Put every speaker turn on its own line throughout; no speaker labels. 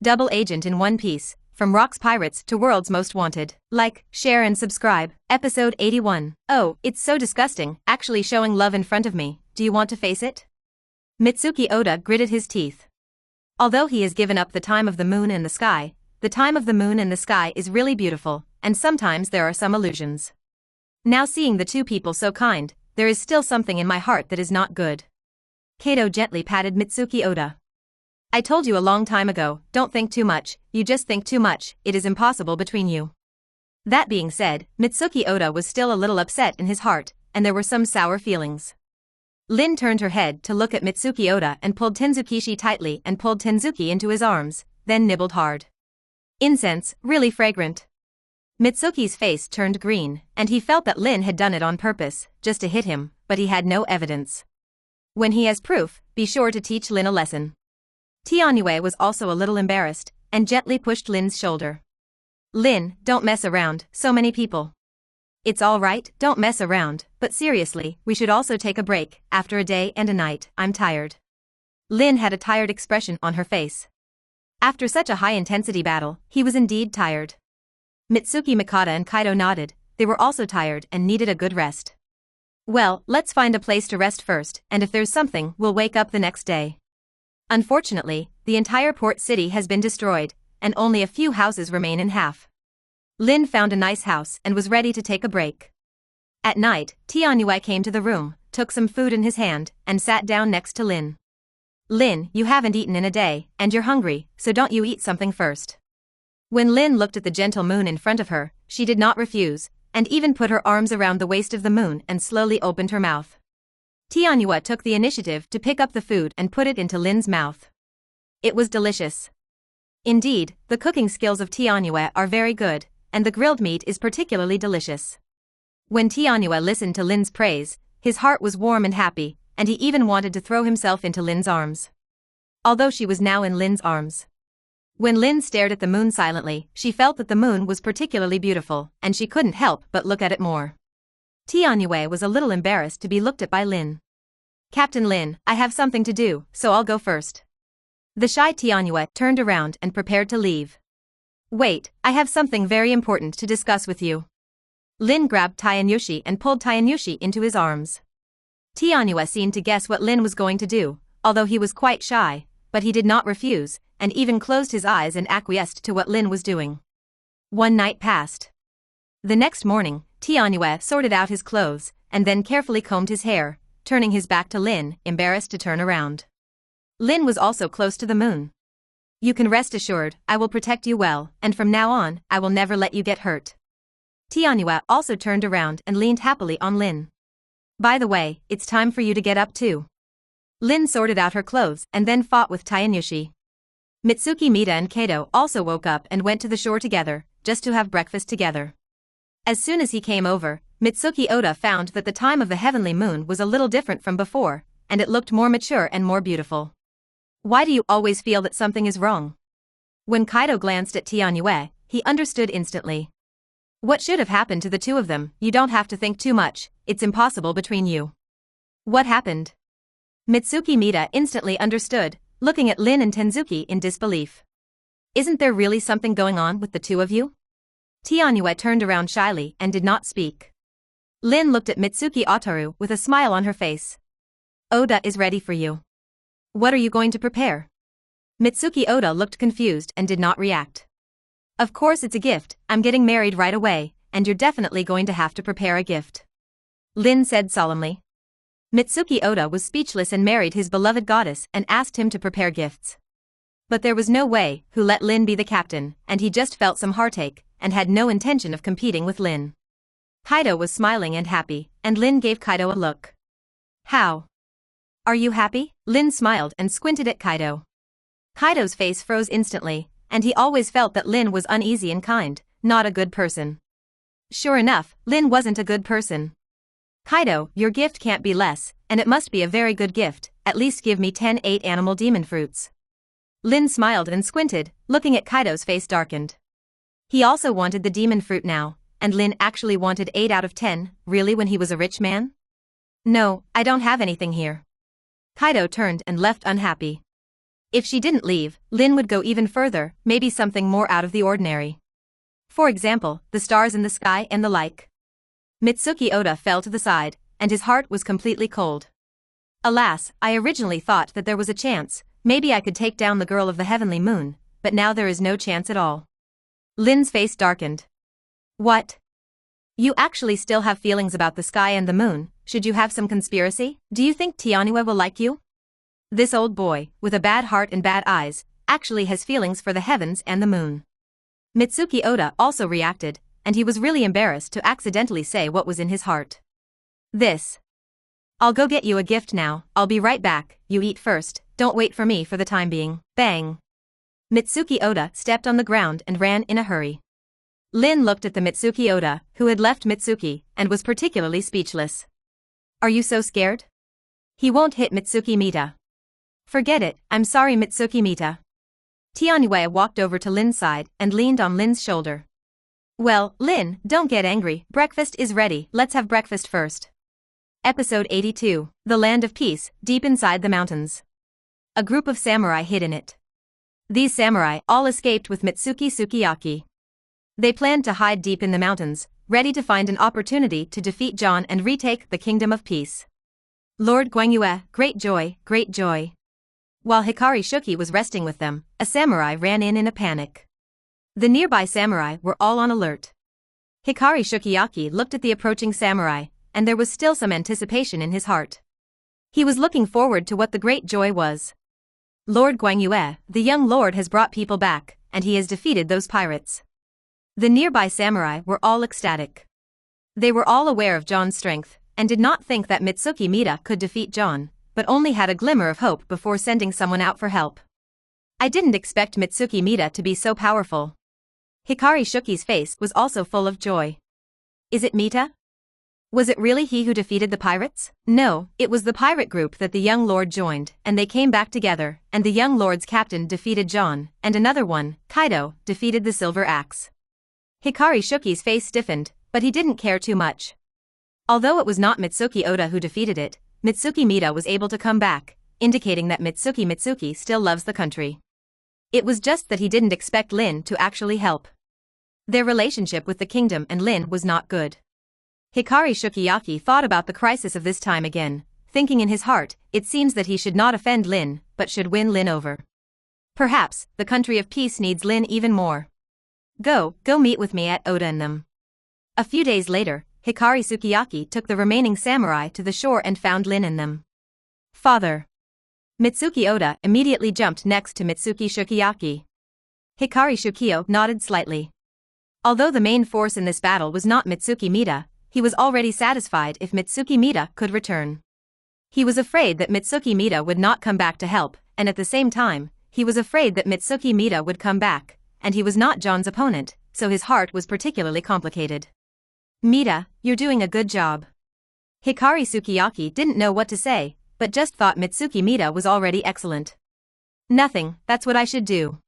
Double agent in one piece, from Rox Pirates to World's Most Wanted. Like, share and subscribe. Episode 81. Oh, it's so disgusting, actually showing love in front of me. Do you want to face it? Mitsuki Oda gritted his teeth. Although he has given up the time of the moon and the sky, the time of the moon and the sky is really beautiful, and sometimes there are some illusions. Now seeing the two people so kind, there is still something in my heart that is not good. Kato gently patted Mitsuki Oda. I told you a long time ago, don't think too much, you just think too much, it is impossible between you. That being said, Mitsuki Oda was still a little upset in his heart, and there were some sour feelings. Lynn turned her head to look at Mitsuki Oda and pulled Tenzukishi tightly and pulled Tenzuki into his arms, then nibbled hard. Incense, really fragrant. Mitsuki's face turned green, and he felt that Lynn had done it on purpose, just to hit him, but he had no evidence. When he has proof, be sure to teach Lynn a lesson. Tianyue was also a little embarrassed, and gently pushed Lynn's shoulder. Lynn, don't mess around, so many people. It's all right, don't mess around, but seriously, we should also take a break, after a day and a night, I'm tired. Lynn had a tired expression on her face. After such a high-intensity battle, he was indeed tired. Mitsuki Mikata and Kaido nodded, they were also tired and needed a good rest. Well, let's find a place to rest first, and if there's something, we'll wake up the next day. Unfortunately, the entire port city has been destroyed, and only a few houses remain in half. Lynn found a nice house and was ready to take a break. At night, Tianyue came to the room, took some food in his hand, and sat down next to Lynn. Lynn, you haven't eaten in a day, and you're hungry, so don't you eat something first. When Lynn looked at the gentle moon in front of her, she did not refuse, and even put her arms around the waist of the moon and slowly opened her mouth. Tianyue took the initiative to pick up the food and put it into Lynn's mouth. It was delicious. Indeed, the cooking skills of Tianyue are very good, and the grilled meat is particularly delicious. When Tianyue listened to Lynn's praise, his heart was warm and happy, and he even wanted to throw himself into Lynn's arms. Although she was now in Lynn's arms. When Lynn stared at the moon silently, she felt that the moon was particularly beautiful, and she couldn't help but look at it more. Tianyue was a little embarrassed to be looked at by Lynn. Captain Lynn, I have something to do, so I'll go first. The shy Tianyue turned around and prepared to leave. Wait, I have something very important to discuss with you. Lynn grabbed Tanyushi and pulled Tanyushi into his arms. Tianyue seemed to guess what Lynn was going to do, although he was quite shy, but he did not refuse, and even closed his eyes and acquiesced to what Lynn was doing. One night passed. The next morning, Tianyue sorted out his clothes, and then carefully combed his hair, turning his back to Lynn, embarrassed to turn around. Lynn was also close to the moon. You can rest assured, I will protect you well, and from now on, I will never let you get hurt. Tianyue also turned around and leaned happily on Lynn. By the way, it's time for you to get up too. Lynn sorted out her clothes and then fought with Tanyushi. Mitsuki Mita and Kato also woke up and went to the shore together, just to have breakfast together. As soon as he came over, Mitsuki Oda found that the time of the heavenly moon was a little different from before, and it looked more mature and more beautiful. Why do you always feel that something is wrong? When Kaido glanced at Tianyue, he understood instantly. What should have happened to the two of them? You don't have to think too much, it's impossible between you. What happened? Mitsuki Mita instantly understood, looking at Lynn and Tenzuki in disbelief. Isn't there really something going on with the two of you? Tianyue turned around shyly and did not speak. Lynn looked at Mitsuki Ataru with a smile on her face. Oda is ready for you. What are you going to prepare? Mitsuki Oda looked confused and did not react. Of course it's a gift, I'm getting married right away, and you're definitely going to have to prepare a gift. Lynn said solemnly. Mitsuki Oda was speechless and married his beloved goddess and asked him to prepare gifts. But there was no way who let Lynn be the captain, and he just felt some heartache, and had no intention of competing with Lynn. Kaido was smiling and happy, and Lynn gave Kaido a look. How? Are you happy? Lynn smiled and squinted at Kaido. Kaido's face froze instantly, and he always felt that Lynn was uneasy and kind, not a good person. Sure enough, Lynn wasn't a good person. Kaido, your gift can't be less, and it must be a very good gift, at least give me 10 8-animal demon fruits. Lynn smiled and squinted, looking at Kaido's face darkened. He also wanted the demon fruit now, and Lynn actually wanted 8 out of 10, really when he was a rich man? No, I don't have anything here. Kaido turned and left unhappy. If she didn't leave, Lynn would go even further, maybe something more out of the ordinary. For example, the stars in the sky and the like. Mitsuki Oda fell to the side, and his heart was completely cold. Alas, I originally thought that there was a chance, maybe I could take down the girl of the heavenly moon, but now there is no chance at all. Lynn's face darkened. What? You actually still have feelings about the sky and the moon? Should you have some conspiracy? Do you think Tianue will like you? This old boy, with a bad heart and bad eyes, actually has feelings for the heavens and the moon. Mitsuki Oda also reacted, and he was really embarrassed to accidentally say what was in his heart. This. I'll go get you a gift now, I'll be right back, you eat first, don't wait for me for the time being. Bang. Mitsuki Oda stepped on the ground and ran in a hurry. Lynn looked at the Mitsuki Oda, who had left Mitsuki, and was particularly speechless. Are you so scared? He won't hit Mitsuki Mita. Forget it, I'm sorry Mitsuki Mita. Tianue walked over to Lynn's side and leaned on Lynn's shoulder. Well, Lynn, don't get angry, breakfast is ready, let's have breakfast first. Episode 82, The Land of Peace, deep inside the mountains. A group of samurai hid in it. These samurai all escaped with Mitsuki Sukiyaki. They planned to hide deep in the mountains, ready to find an opportunity to defeat John and retake the Kingdom of Peace. Lord Guangyue, great joy, great joy. While Hikari Shuki was resting with them, a samurai ran in a panic. The nearby samurai were all on alert. Hikari Shukiyaki looked at the approaching samurai, and there was still some anticipation in his heart. He was looking forward to what the great joy was. Lord Guangyue, the young lord has brought people back, and he has defeated those pirates. The nearby samurai were all ecstatic. They were all aware of John's strength, and did not think that Mitsuki Mita could defeat John, but only had a glimmer of hope before sending someone out for help. I didn't expect Mitsuki Mita to be so powerful. Hikari Shuki's face was also full of joy. Is it Mita? Was it really he who defeated the pirates? No, it was the pirate group that the young lord joined, and they came back together, and the young lord's captain defeated John, and another one, Kaido, defeated the Silver Axe. Hikari Shuki's face stiffened, but he didn't care too much. Although it was not Mitsuki Oda who defeated it, Mitsuki Mita was able to come back, indicating that Mitsuki still loves the country. It was just that he didn't expect Lynn to actually help. Their relationship with the kingdom and Lynn was not good. Hikari Shukiyaki thought about the crisis of this time again, thinking in his heart, it seems that he should not offend Lynn, but should win Lynn over. Perhaps, the country of peace needs Lynn even more. Go meet with me at Oda and them. A few days later, Hikari Sukiyaki took the remaining samurai to the shore and found Lynn and them. Father. Mitsuki Oda immediately jumped next to Mitsuki Shukiyaki. Hikari Shukio nodded slightly. Although the main force in this battle was not Mitsuki Mita, he was already satisfied if Mitsuki Mita could return. He was afraid that Mitsuki Mita would not come back to help, and at the same time, he was afraid that Mitsuki Mita would come back, and he was not John's opponent, so his heart was particularly complicated. Mita, you're doing a good job. Hikari Sukiyaki didn't know what to say, but just thought Mitsuki Mita was already excellent. Nothing, that's what I should do.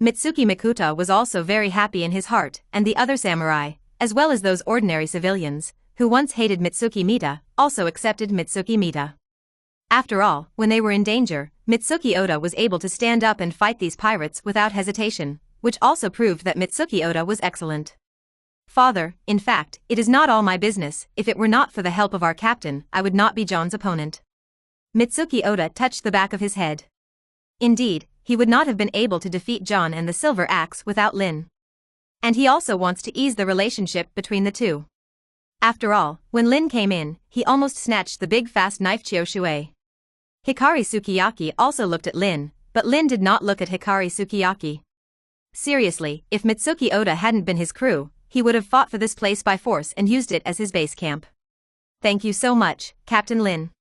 Mitsuki Mikuta was also very happy in his heart, and the other samurai, as well as those ordinary civilians, who once hated Mitsuki Mita, also accepted Mitsuki Mita. After all, when they were in danger, Mitsuki Oda was able to stand up and fight these pirates without hesitation, which also proved that Mitsuki Oda was excellent. Father, in fact, it is not all my business, if it were not for the help of our captain, I would not be John's opponent. Mitsuki Oda touched the back of his head. Indeed, he would not have been able to defeat John and the Silver Axe without Lynn. And he also wants to ease the relationship between the two. After all, when Lynn came in, he almost snatched the big fast knife Chioshui. Hikari Sukiyaki also looked at Lynn, but Lynn did not look at Hikari Sukiyaki. Seriously, if Mitsuki Oda hadn't been his crew, he would have fought for this place by force and used it as his base camp. Thank you so much, Captain Lynn.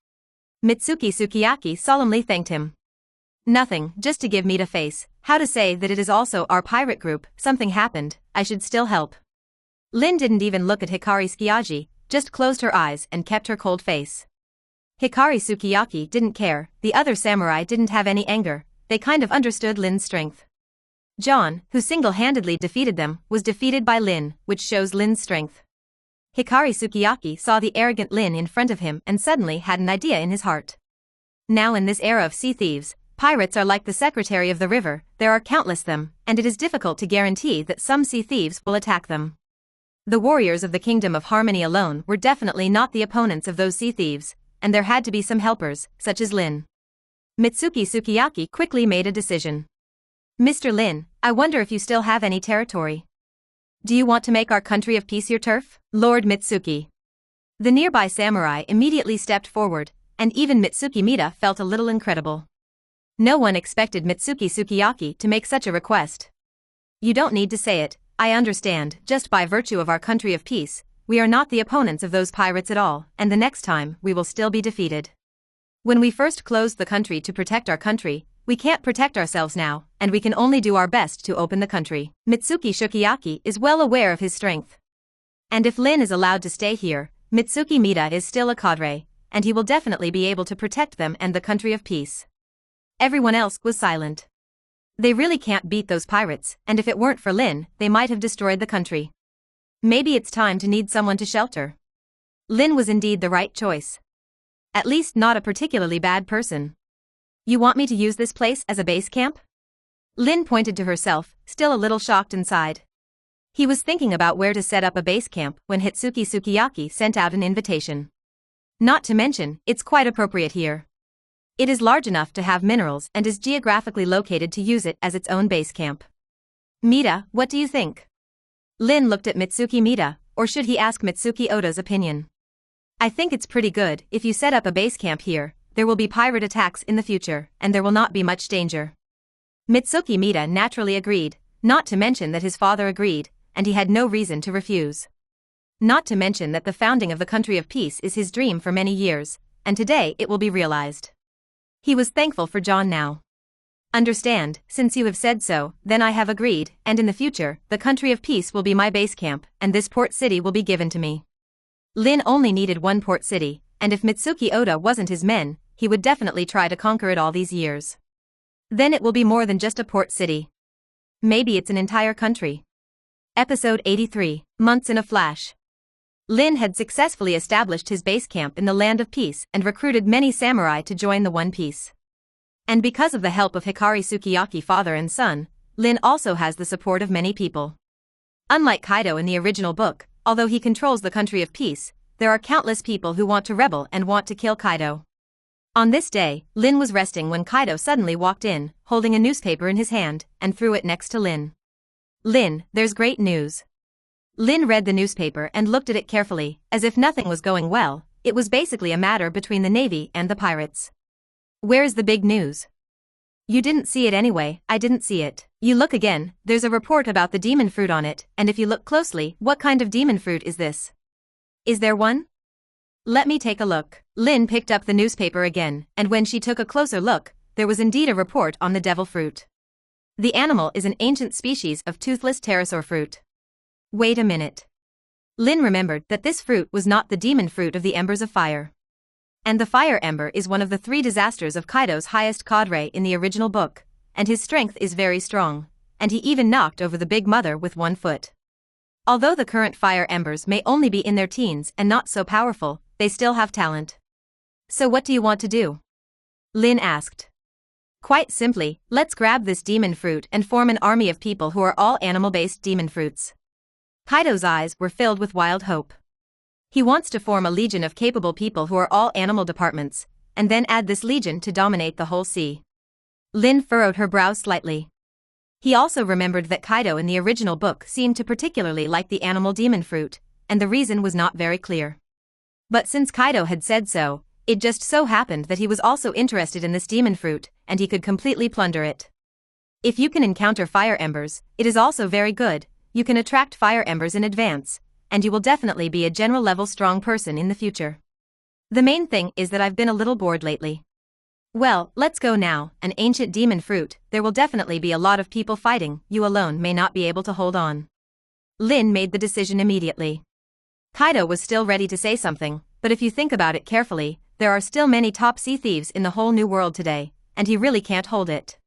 Mitsuki Sukiyaki solemnly thanked him. Nothing, just to give me a face, how to say that it is also our pirate group, something happened, I should still help. Lynn didn't even look at Hikari Sukiyaki, just closed her eyes and kept her cold face. Hikari Sukiyaki didn't care, the other samurai didn't have any anger, they kind of understood Lynn's strength. John, who single-handedly defeated them, was defeated by Lynn, which shows Lynn's strength. Hikari Sukiyaki saw the arrogant Lynn in front of him and suddenly had an idea in his heart. Now in this era of sea thieves, Pirates are like the secretary of the river, there are countless them, and it is difficult to guarantee that some sea thieves will attack them. The warriors of the Kingdom of Harmony alone were definitely not the opponents of those sea thieves, and there had to be some helpers, such as Lynn. Mitsuki Sukiyaki quickly made a decision. Mr. Lynn, I wonder if you still have any territory. Do you want to make our country of peace your turf, Lord Mitsuki? The nearby samurai immediately stepped forward, and even Mitsuki Mita felt a little incredible. No one expected Mitsuki Sukiyaki to make such a request. You don't need to say it, I understand, just by virtue of our country of peace, we are not the opponents of those pirates at all, and the next time we will still be defeated. When we first closed the country to protect our country, we can't protect ourselves now, and we can only do our best to open the country. Mitsuki Sukiyaki is well aware of his strength. And if Lynn is allowed to stay here, Mitsuki Mita is still a cadre, and he will definitely be able to protect them and the country of peace. Everyone else was silent. They really can't beat those pirates, and if it weren't for Lynn, they might have destroyed the country. Maybe it's time to need someone to shelter. Lynn was indeed the right choice. At least not a particularly bad person. You want me to use this place as a base camp? Lynn pointed to herself, still a little shocked inside. He was thinking about where to set up a base camp when Hitsuki Sukiyaki sent out an invitation. Not to mention, it's quite appropriate here. It is large enough to have minerals and is geographically located to use it as its own base camp. Mita, what do you think? Lynn looked at Mitsuki Mita, or should he ask Mitsuki Oda's opinion? I think it's pretty good. If you set up a base camp here, there will be pirate attacks in the future, and there will not be much danger. Mitsuki Mita naturally agreed, not to mention that his father agreed, and he had no reason to refuse. Not to mention that the founding of the country of peace is his dream for many years, and today it will be realized. He was thankful for John now. Understand, since you have said so, then I have agreed, and in the future, the country of peace will be my base camp, and this port city will be given to me. Lynn only needed one port city, and if Mitsuki Oda wasn't his men, he would definitely try to conquer it all these years. Then it will be more than just a port city. Maybe it's an entire country. Episode 83, Months in a Flash. Lynn had successfully established his base camp in the Land of Peace and recruited many samurai to join the One Piece. And because of the help of Hikari Sukiyaki father and son, Lynn also has the support of many people. Unlike Kaido in the original book, although he controls the country of peace, there are countless people who want to rebel and want to kill Kaido. On this day, Lynn was resting when Kaido suddenly walked in, holding a newspaper in his hand, and threw it next to Lynn. Lynn, there's great news. Lynn read the newspaper and looked at it carefully, as if nothing was going well. It was basically a matter between the Navy and the pirates. Where's the big news? You didn't see it anyway, I didn't see it. You look again, there's a report about the demon fruit on it, and if you look closely, what kind of demon fruit is this? Is there one? Let me take a look. Lynn picked up the newspaper again, and when she took a closer look, there was indeed a report on the devil fruit. The animal is an ancient species of toothless pterosaur fruit. Wait a minute. Lynn remembered that this fruit was not the demon fruit of the Embers of Fire. And the Fire Ember is one of the 3 disasters of Kaido's highest cadre in the original book, and his strength is very strong, and he even knocked over the Big Mother with 1 foot. Although the current Fire Embers may only be in their teens and not so powerful, they still have talent. So what do you want to do? Lynn asked. Quite simply, let's grab this demon fruit and form an army of people who are all animal-based demon fruits. Kaido's eyes were filled with wild hope. He wants to form a legion of capable people who are all animal departments, and then add this legion to dominate the whole sea. Lynn furrowed her brows slightly. He also remembered that Kaido in the original book seemed to particularly like the animal demon fruit, and the reason was not very clear. But since Kaido had said so, it just so happened that he was also interested in this demon fruit, and he could completely plunder it. If you can encounter fire embers, it is also very good. You can attract fire embers in advance, and you will definitely be a general level strong person in the future. The main thing is that I've been a little bored lately. Well, let's go now. An ancient demon fruit, there will definitely be a lot of people fighting, you alone may not be able to hold on. Lynn made the decision immediately. Kaido was still ready to say something, but if you think about it carefully, there are still many top sea thieves in the whole new world today, and he really can't hold it.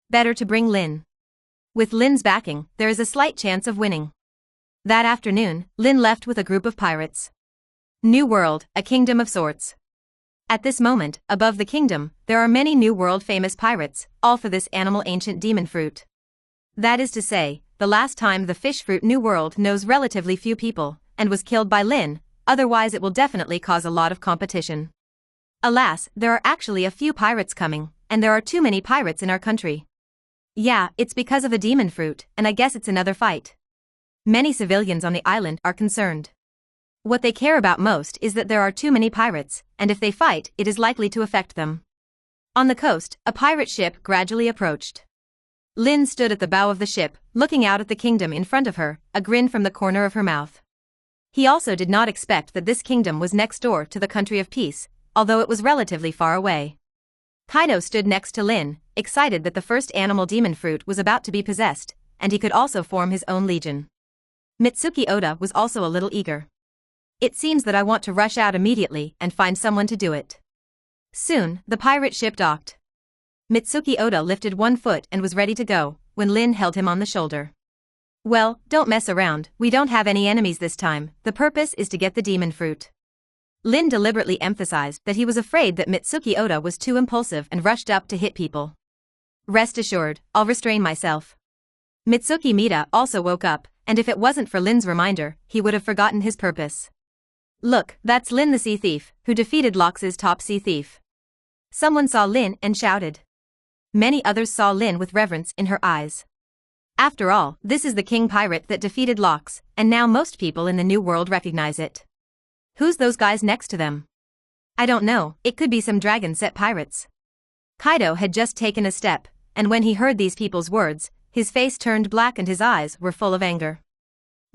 Better to bring Lynn. With Lynn's backing, there is a slight chance of winning. That afternoon, Lynn left with a group of pirates. New world, a kingdom of sorts. At this moment, above the kingdom, there are many new world-famous pirates, all for this animal ancient demon fruit. That is to say, the last time the fish fruit new world knows relatively few people, and was killed by Lynn, otherwise it will definitely cause a lot of competition. Alas, there are actually a few pirates coming, and there are too many pirates in our country. Yeah, it's because of the demon fruit, and I guess it's another fight. Many civilians on the island are concerned. What they care about most is that there are too many pirates, and if they fight, it is likely to affect them. On the coast, a pirate ship gradually approached. Lynn stood at the bow of the ship, looking out at the kingdom in front of her, a grin from the corner of her mouth. He also did not expect that this kingdom was next door to the country of peace, although it was relatively far away. Kaido stood next to Lynn, excited that the first animal demon fruit was about to be possessed, and he could also form his own legion. Mitsuki Oda was also a little eager. It seems that I want to rush out immediately and find someone to do it. Soon, the pirate ship docked. Mitsuki Oda lifted one foot and was ready to go, when Lynn held him on the shoulder. Well, don't mess around, we don't have any enemies this time, the purpose is to get the demon fruit. Lynn deliberately emphasized that he was afraid that Mitsuki Oda was too impulsive and rushed up to hit people. Rest assured, I'll restrain myself. Mitsuki Mita also woke up, and if it wasn't for Lynn's reminder, he would have forgotten his purpose. Look, that's Lynn the sea thief, who defeated Lox's top sea thief. Someone saw Lynn and shouted. Many others saw Lynn with reverence in her eyes. After all, this is the king pirate that defeated Lox, and now most people in the new world recognize it. Who's those guys next to them? I don't know, it could be some dragon-set pirates. Kaido had just taken a step, and when he heard these people's words, his face turned black and his eyes were full of anger.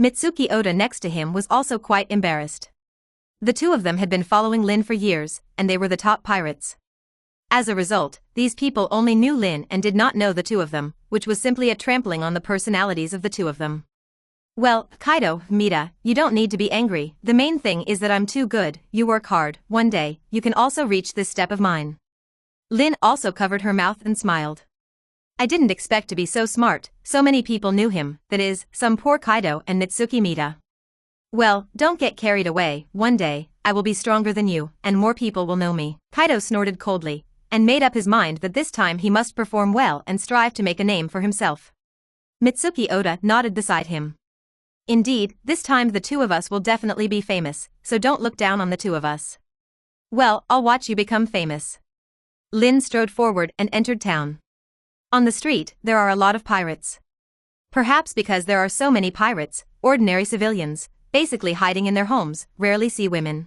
Mitsuki Oda next to him was also quite embarrassed. The two of them had been following Lynn for years, and they were the top pirates. As a result, these people only knew Lynn and did not know the two of them, which was simply a trampling on the personalities of the two of them. Well, Kaido, Mita, you don't need to be angry, the main thing is that I'm too good, you work hard, one day, you can also reach this step of mine. Lynn also covered her mouth and smiled. I didn't expect to be so smart, so many people knew him, that is, some poor Kaido and Mitsuki Mita. Well, don't get carried away, one day, I will be stronger than you, and more people will know me. Kaido snorted coldly, and made up his mind that this time he must perform well and strive to make a name for himself. Mitsuki Oda nodded beside him. Indeed, this time the two of us will definitely be famous, so don't look down on the two of us. Well, I'll watch you become famous. Lynn strode forward and entered town. On the street, there are a lot of pirates. Perhaps because there are so many pirates, ordinary civilians, basically hiding in their homes, rarely see women.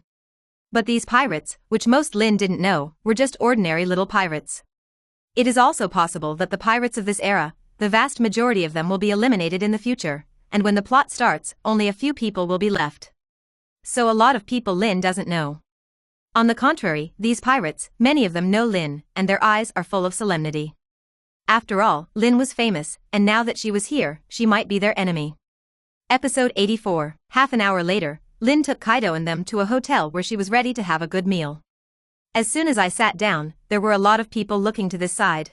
But these pirates, which most Lynn didn't know, were just ordinary little pirates. It is also possible that the pirates of this era, the vast majority of them will be eliminated in the future, and when the plot starts, only a few people will be left. So a lot of people Lynn doesn't know. On the contrary, these pirates, many of them know Lynn, and their eyes are full of solemnity. After all, Lynn was famous, and now that she was here, she might be their enemy. Episode 84. Half an hour later, Lynn took Kaido and them to a hotel where she was ready to have a good meal. As soon as I sat down, there were a lot of people looking to this side.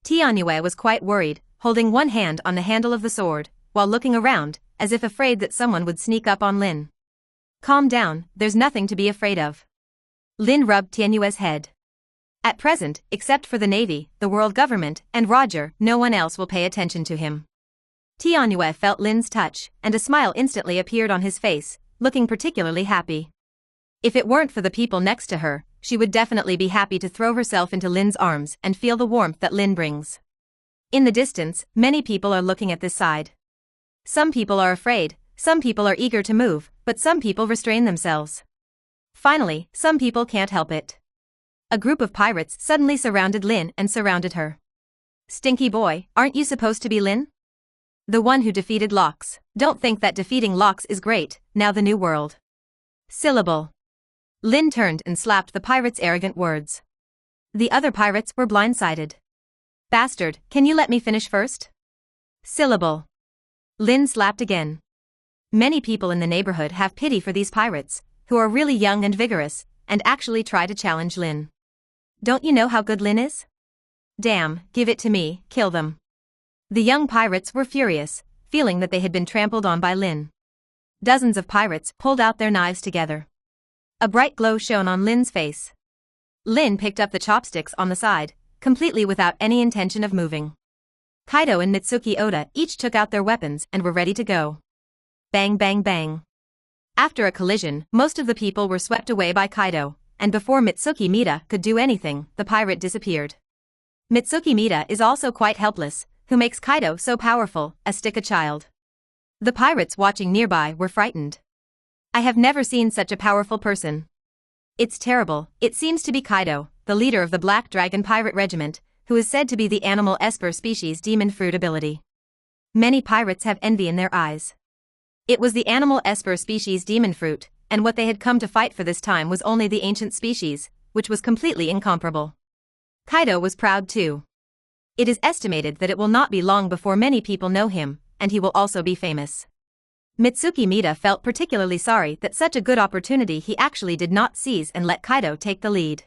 Tianyue was quite worried, holding one hand on the handle of the sword, while looking around, as if afraid that someone would sneak up on Lynn. Calm down, there's nothing to be afraid of. Lynn rubbed Tianyue's head. At present, except for the Navy, the world government, and Roger, no one else will pay attention to him. Tianyue felt Lynn's touch, and a smile instantly appeared on his face, looking particularly happy. If it weren't for the people next to her, she would definitely be happy to throw herself into Lynn's arms and feel the warmth that Lynn brings. In the distance, many people are looking at this side. Some people are afraid, some people are eager to move, but some people restrain themselves. Finally, some people can't help it. A group of pirates suddenly surrounded Lynn and surrounded her. Stinky boy, aren't you supposed to be Lynn? The one who defeated Lox. Don't think that defeating Lox is great, now the new world. Syllable. Lynn turned and slapped the pirate's arrogant words. The other pirates were blindsided. Bastard, can you let me finish first? Syllable. Lynn slapped again. Many people in the neighborhood have pity for these pirates, who are really young and vigorous, and actually try to challenge Lynn. Don't you know how good Lynn is? Damn, give it to me, kill them. The young pirates were furious, feeling that they had been trampled on by Lynn. Dozens of pirates pulled out their knives together. A bright glow shone on Lynn's face. Lynn picked up the chopsticks on the side, completely without any intention of moving. Kaido and Mitsuki Oda each took out their weapons and were ready to go. Bang bang bang. After a collision, most of the people were swept away by Kaido, and before Mitsuki Mita could do anything, the pirate disappeared. Mitsuki Mita is also quite helpless, who makes Kaido so powerful, a stick a child. The pirates watching nearby were frightened. I have never seen such a powerful person. It's terrible. It seems to be Kaido, the leader of the Black Dragon Pirate Regiment, who is said to be the animal Esper species demon fruit ability. Many pirates have envy in their eyes. It was the animal Esper species demon fruit, and what they had come to fight for this time was only the ancient species, which was completely incomparable. Kaido was proud too. It is estimated that it will not be long before many people know him, and he will also be famous. Mitsuki Mita felt particularly sorry that such a good opportunity he actually did not seize and let Kaido take the lead.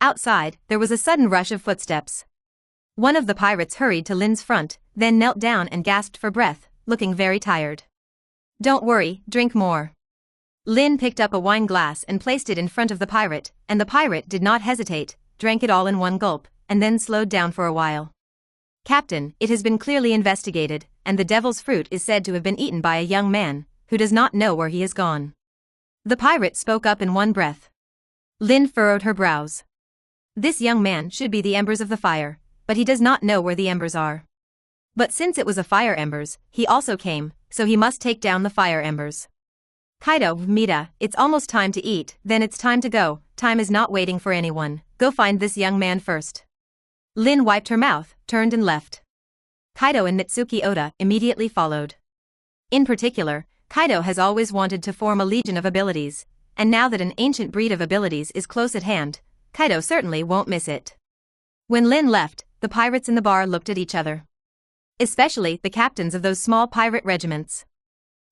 Outside, there was a sudden rush of footsteps. One of the pirates hurried to Lynn's front, then knelt down and gasped for breath, looking very tired. Don't worry, drink more. Lynn picked up a wine glass and placed it in front of the pirate, and the pirate did not hesitate, drank it all in one gulp, and then slowed down for a while. Captain, it has been clearly investigated, and the devil's fruit is said to have been eaten by a young man, who does not know where he has gone. The pirate spoke up in one breath. Lynn furrowed her brows. This young man should be the embers of the fire, but he does not know where the embers are. But since it was a fire embers, he also came, so he must take down the fire embers. Kaido, Mita, it's almost time to eat, then it's time to go, time is not waiting for anyone, go find this young man first. Lynn wiped her mouth, turned and left. Kaido and Mitsuki Oda immediately followed. In particular, Kaido has always wanted to form a legion of abilities, and now that an ancient breed of abilities is close at hand, Kaido certainly won't miss it. When Lynn left, the pirates in the bar looked at each other. Especially the captains of those small pirate regiments.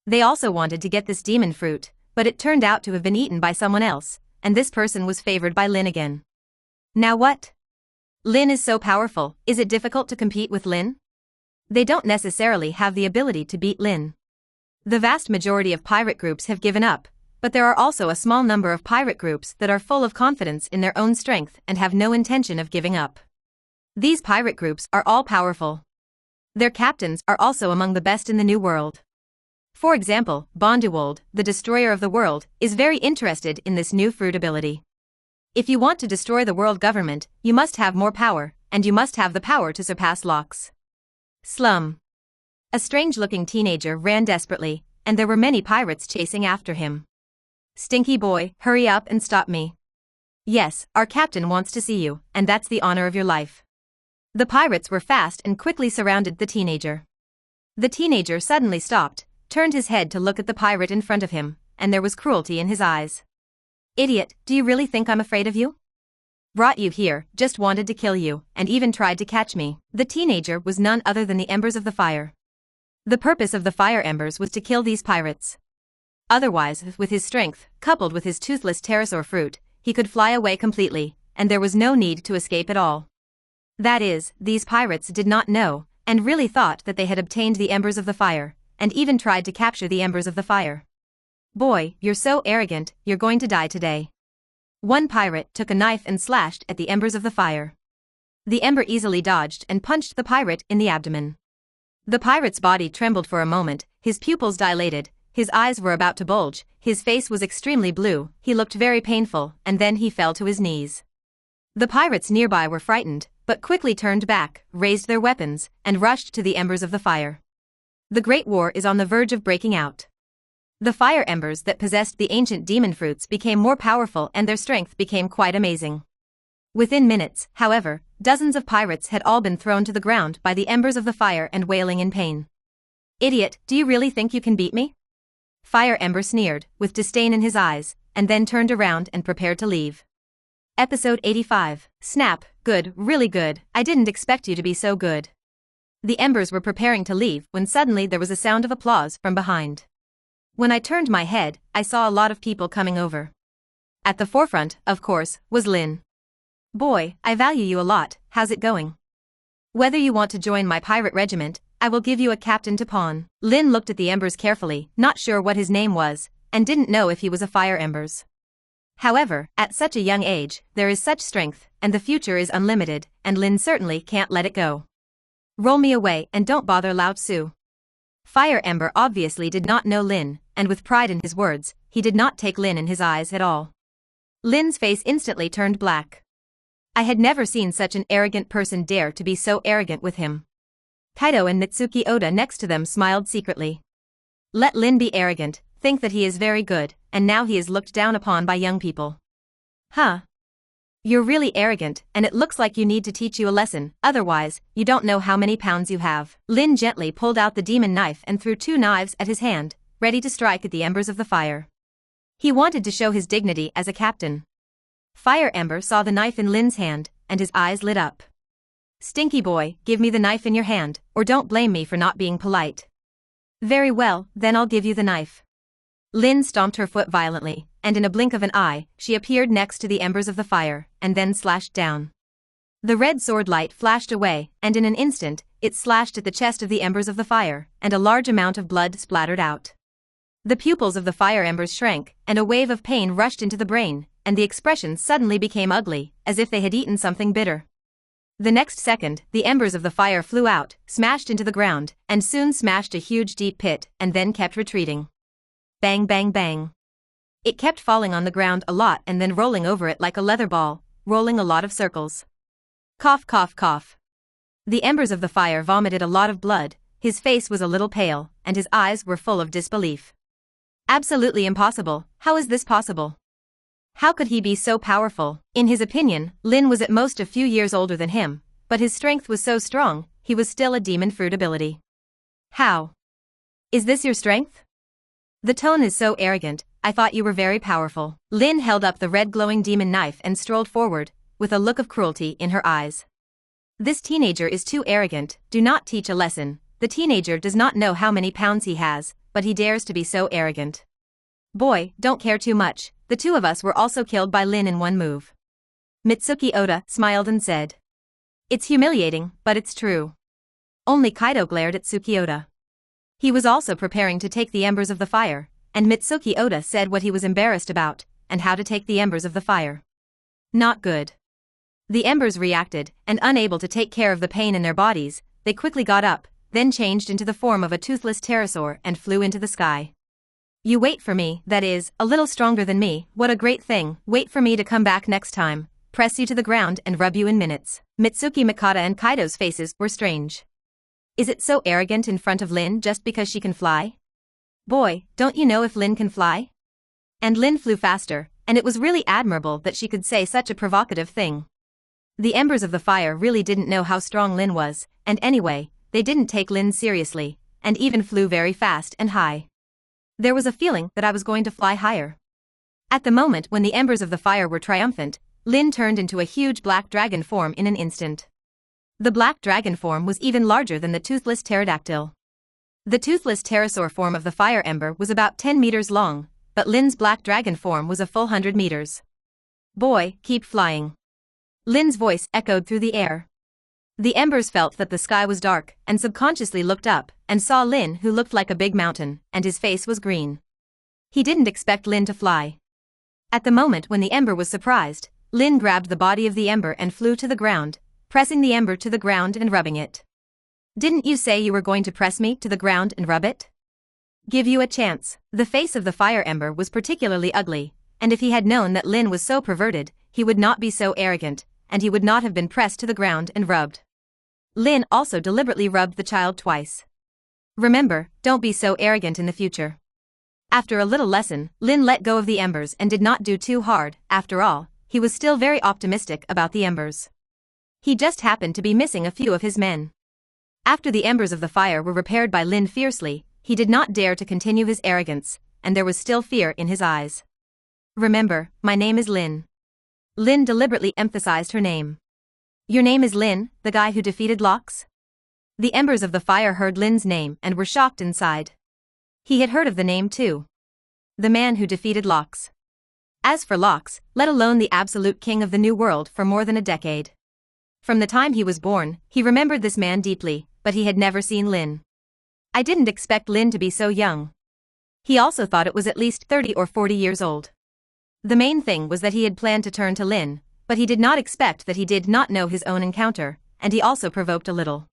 They also wanted to get this demon fruit, but it turned out to have been eaten by someone else, and this person was favored by Lynn again. Now what? Lynn is so powerful, is it difficult to compete with Lynn? They don't necessarily have the ability to beat Lynn. The vast majority of pirate groups have given up, but there are also a small number of pirate groups that are full of confidence in their own strength and have no intention of giving up. These pirate groups are all powerful. Their captains are also among the best in the New World. For example, Bonduwold, the destroyer of the world, is very interested in this new fruit ability. If you want to destroy the world government, you must have more power, and you must have the power to surpass Locks. Slum. A strange-looking teenager ran desperately, and there were many pirates chasing after him. Stinky boy, hurry up and stop me. Yes, our captain wants to see you, and that's the honor of your life. The pirates were fast and quickly surrounded the teenager. The teenager suddenly stopped, turned his head to look at the pirate in front of him, and there was cruelty in his eyes. Idiot, do you really think I'm afraid of you? Brought you here, just wanted to kill you, and even tried to catch me. The teenager was none other than the embers of the fire. The purpose of the fire embers was to kill these pirates. Otherwise, with his strength, coupled with his toothless pterosaur fruit, he could fly away completely, and there was no need to escape at all. That is, these pirates did not know, and really thought that they had obtained the embers of the fire, and even tried to capture the embers of the fire. Boy, you're so arrogant, you're going to die today. One pirate took a knife and slashed at the embers of the fire. The ember easily dodged and punched the pirate in the abdomen. The pirate's body trembled for a moment, his pupils dilated, his eyes were about to bulge, his face was extremely blue, he looked very painful, and then he fell to his knees. The pirates nearby were frightened, but quickly turned back, raised their weapons, and rushed to the embers of the fire. The Great War is on the verge of breaking out. The fire embers that possessed the ancient demon fruits became more powerful and their strength became quite amazing. Within minutes, however, dozens of pirates had all been thrown to the ground by the embers of the fire and wailing in pain. Idiot, do you really think you can beat me? Fire Ember sneered, with disdain in his eyes, and then turned around and prepared to leave. Episode 85. Snap, good, really good, I didn't expect you to be so good. The embers were preparing to leave when suddenly there was a sound of applause from behind. When I turned my head, I saw a lot of people coming over. At the forefront, of course, was Lynn. Boy, I value you a lot, how's it going? Whether you want to join my pirate regiment, I will give you a captain to pawn. Lynn looked at the embers carefully, not sure what his name was, and didn't know if he was a fire embers. However, at such a young age, there is such strength, and the future is unlimited, and Lynn certainly can't let it go. Roll me away and don't bother Lao Tzu. Fire Ember obviously did not know Lynn, and with pride in his words, he did not take Lynn in his eyes at all. Lynn's face instantly turned black. I had never seen such an arrogant person dare to be so arrogant with him. Kaido and Mitsuki Oda next to them smiled secretly. Let Lynn be arrogant, think that he is very good, and now he is looked down upon by young people. Huh? You're really arrogant, and it looks like you need to teach you a lesson, otherwise, you don't know how many pounds you have. Lynn gently pulled out the demon knife and threw 2 knives at his hand, ready to strike at the embers of the fire. He wanted to show his dignity as a captain. Fire Ember saw the knife in Lynn's hand, and his eyes lit up. Stinky boy, give me the knife in your hand, or don't blame me for not being polite. Very well, then I'll give you the knife. Lynn stomped her foot violently, and in a blink of an eye, she appeared next to the embers of the fire, and then slashed down. The red sword light flashed away, and in an instant, it slashed at the chest of the embers of the fire, and a large amount of blood splattered out. The pupils of the fire embers shrank, and a wave of pain rushed into the brain, and the expressions suddenly became ugly, as if they had eaten something bitter. The next second, the embers of the fire flew out, smashed into the ground, and soon smashed a huge deep pit, and then kept retreating. Bang bang bang. It kept falling on the ground a lot and then rolling over it like a leather ball, rolling a lot of circles. Cough cough cough. The embers of the fire vomited a lot of blood, his face was a little pale, and his eyes were full of disbelief. Absolutely impossible, how is this possible? How could he be so powerful? In his opinion, Lynn was at most a few years older than him, but his strength was so strong, he was still a demon fruit ability. How? Is this your strength? The tone is so arrogant, I thought you were very powerful. Lynn held up the red glowing demon knife and strolled forward, with a look of cruelty in her eyes. This teenager is too arrogant, do not teach a lesson. The teenager does not know how many pounds he has, but he dares to be so arrogant. Boy, don't care too much, the 2 of us were also killed by Lynn in one move. Mitsuki Oda smiled and said. It's humiliating, but it's true. Only Kaido glared at Tsukioda. He was also preparing to take the embers of the fire, and Mitsuki Oda said what he was embarrassed about, and how to take the embers of the fire. Not good. The embers reacted, and unable to take care of the pain in their bodies, they quickly got up, then changed into the form of a toothless pterosaur and flew into the sky. You wait for me, that is, a little stronger than me, what a great thing, wait for me to come back next time, press you to the ground and rub you in minutes. Mitsuki Mikata and Kaido's faces were strange. Is it so arrogant in front of Lynn just because she can fly? Boy, don't you know if Lynn can fly? And Lynn flew faster, and it was really admirable that she could say such a provocative thing. The embers of the fire really didn't know how strong Lynn was, and anyway, they didn't take Lynn seriously, and even flew very fast and high. There was a feeling that I was going to fly higher. At the moment when the embers of the fire were triumphant, Lynn turned into a huge black dragon form in an instant. The black dragon form was even larger than the toothless pterodactyl. The toothless pterosaur form of the fire ember was about 10 meters long, but Lynn's black dragon form was a full 100 meters. Boy, keep flying. Lynn's voice echoed through the air. The embers felt that the sky was dark and subconsciously looked up and saw Lynn, who looked like a big mountain, and his face was green. He didn't expect Lynn to fly. At the moment when the ember was surprised, Lynn grabbed the body of the ember and flew to the ground, pressing the ember to the ground and rubbing it. Didn't you say you were going to press me to the ground and rub it? Give you a chance. The face of the fire ember was particularly ugly, and if he had known that Lynn was so perverted, he would not be so arrogant, and he would not have been pressed to the ground and rubbed. Lynn also deliberately rubbed the child twice. Remember, don't be so arrogant in the future. After a little lesson, Lynn let go of the embers and did not do too hard. After all, he was still very optimistic about the embers. He just happened to be missing a few of his men. After the embers of the fire were repaired by Lynn fiercely, he did not dare to continue his arrogance, and there was still fear in his eyes. Remember, my name is Lynn. Lynn deliberately emphasized her name. Your name is Lynn, the guy who defeated Lox? The embers of the fire heard Lynn's name and were shocked inside. He had heard of the name too. The man who defeated Lox. As for Lox, let alone the absolute king of the New World for more than a decade. From the time he was born, he remembered this man deeply, but he had never seen Lynn. I didn't expect Lynn to be so young. He also thought it was at least 30 or 40 years old. The main thing was that he had planned to turn to Lynn, but he did not expect that he did not know his own encounter, and he also provoked a little.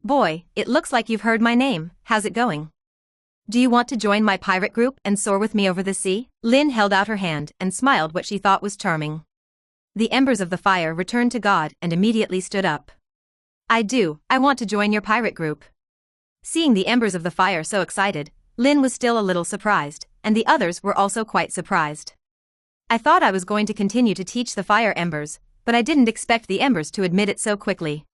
Boy, it looks like you've heard my name, how's it going? Do you want to join my pirate group and soar with me over the sea? Lynn held out her hand and smiled what she thought was charming. The embers of the fire returned to God and immediately stood up. I want to join your pirate group. Seeing the embers of the fire so excited, Lynn was still a little surprised, and the others were also quite surprised. I thought I was going to continue to teach the fire embers, but I didn't expect the embers to admit it so quickly.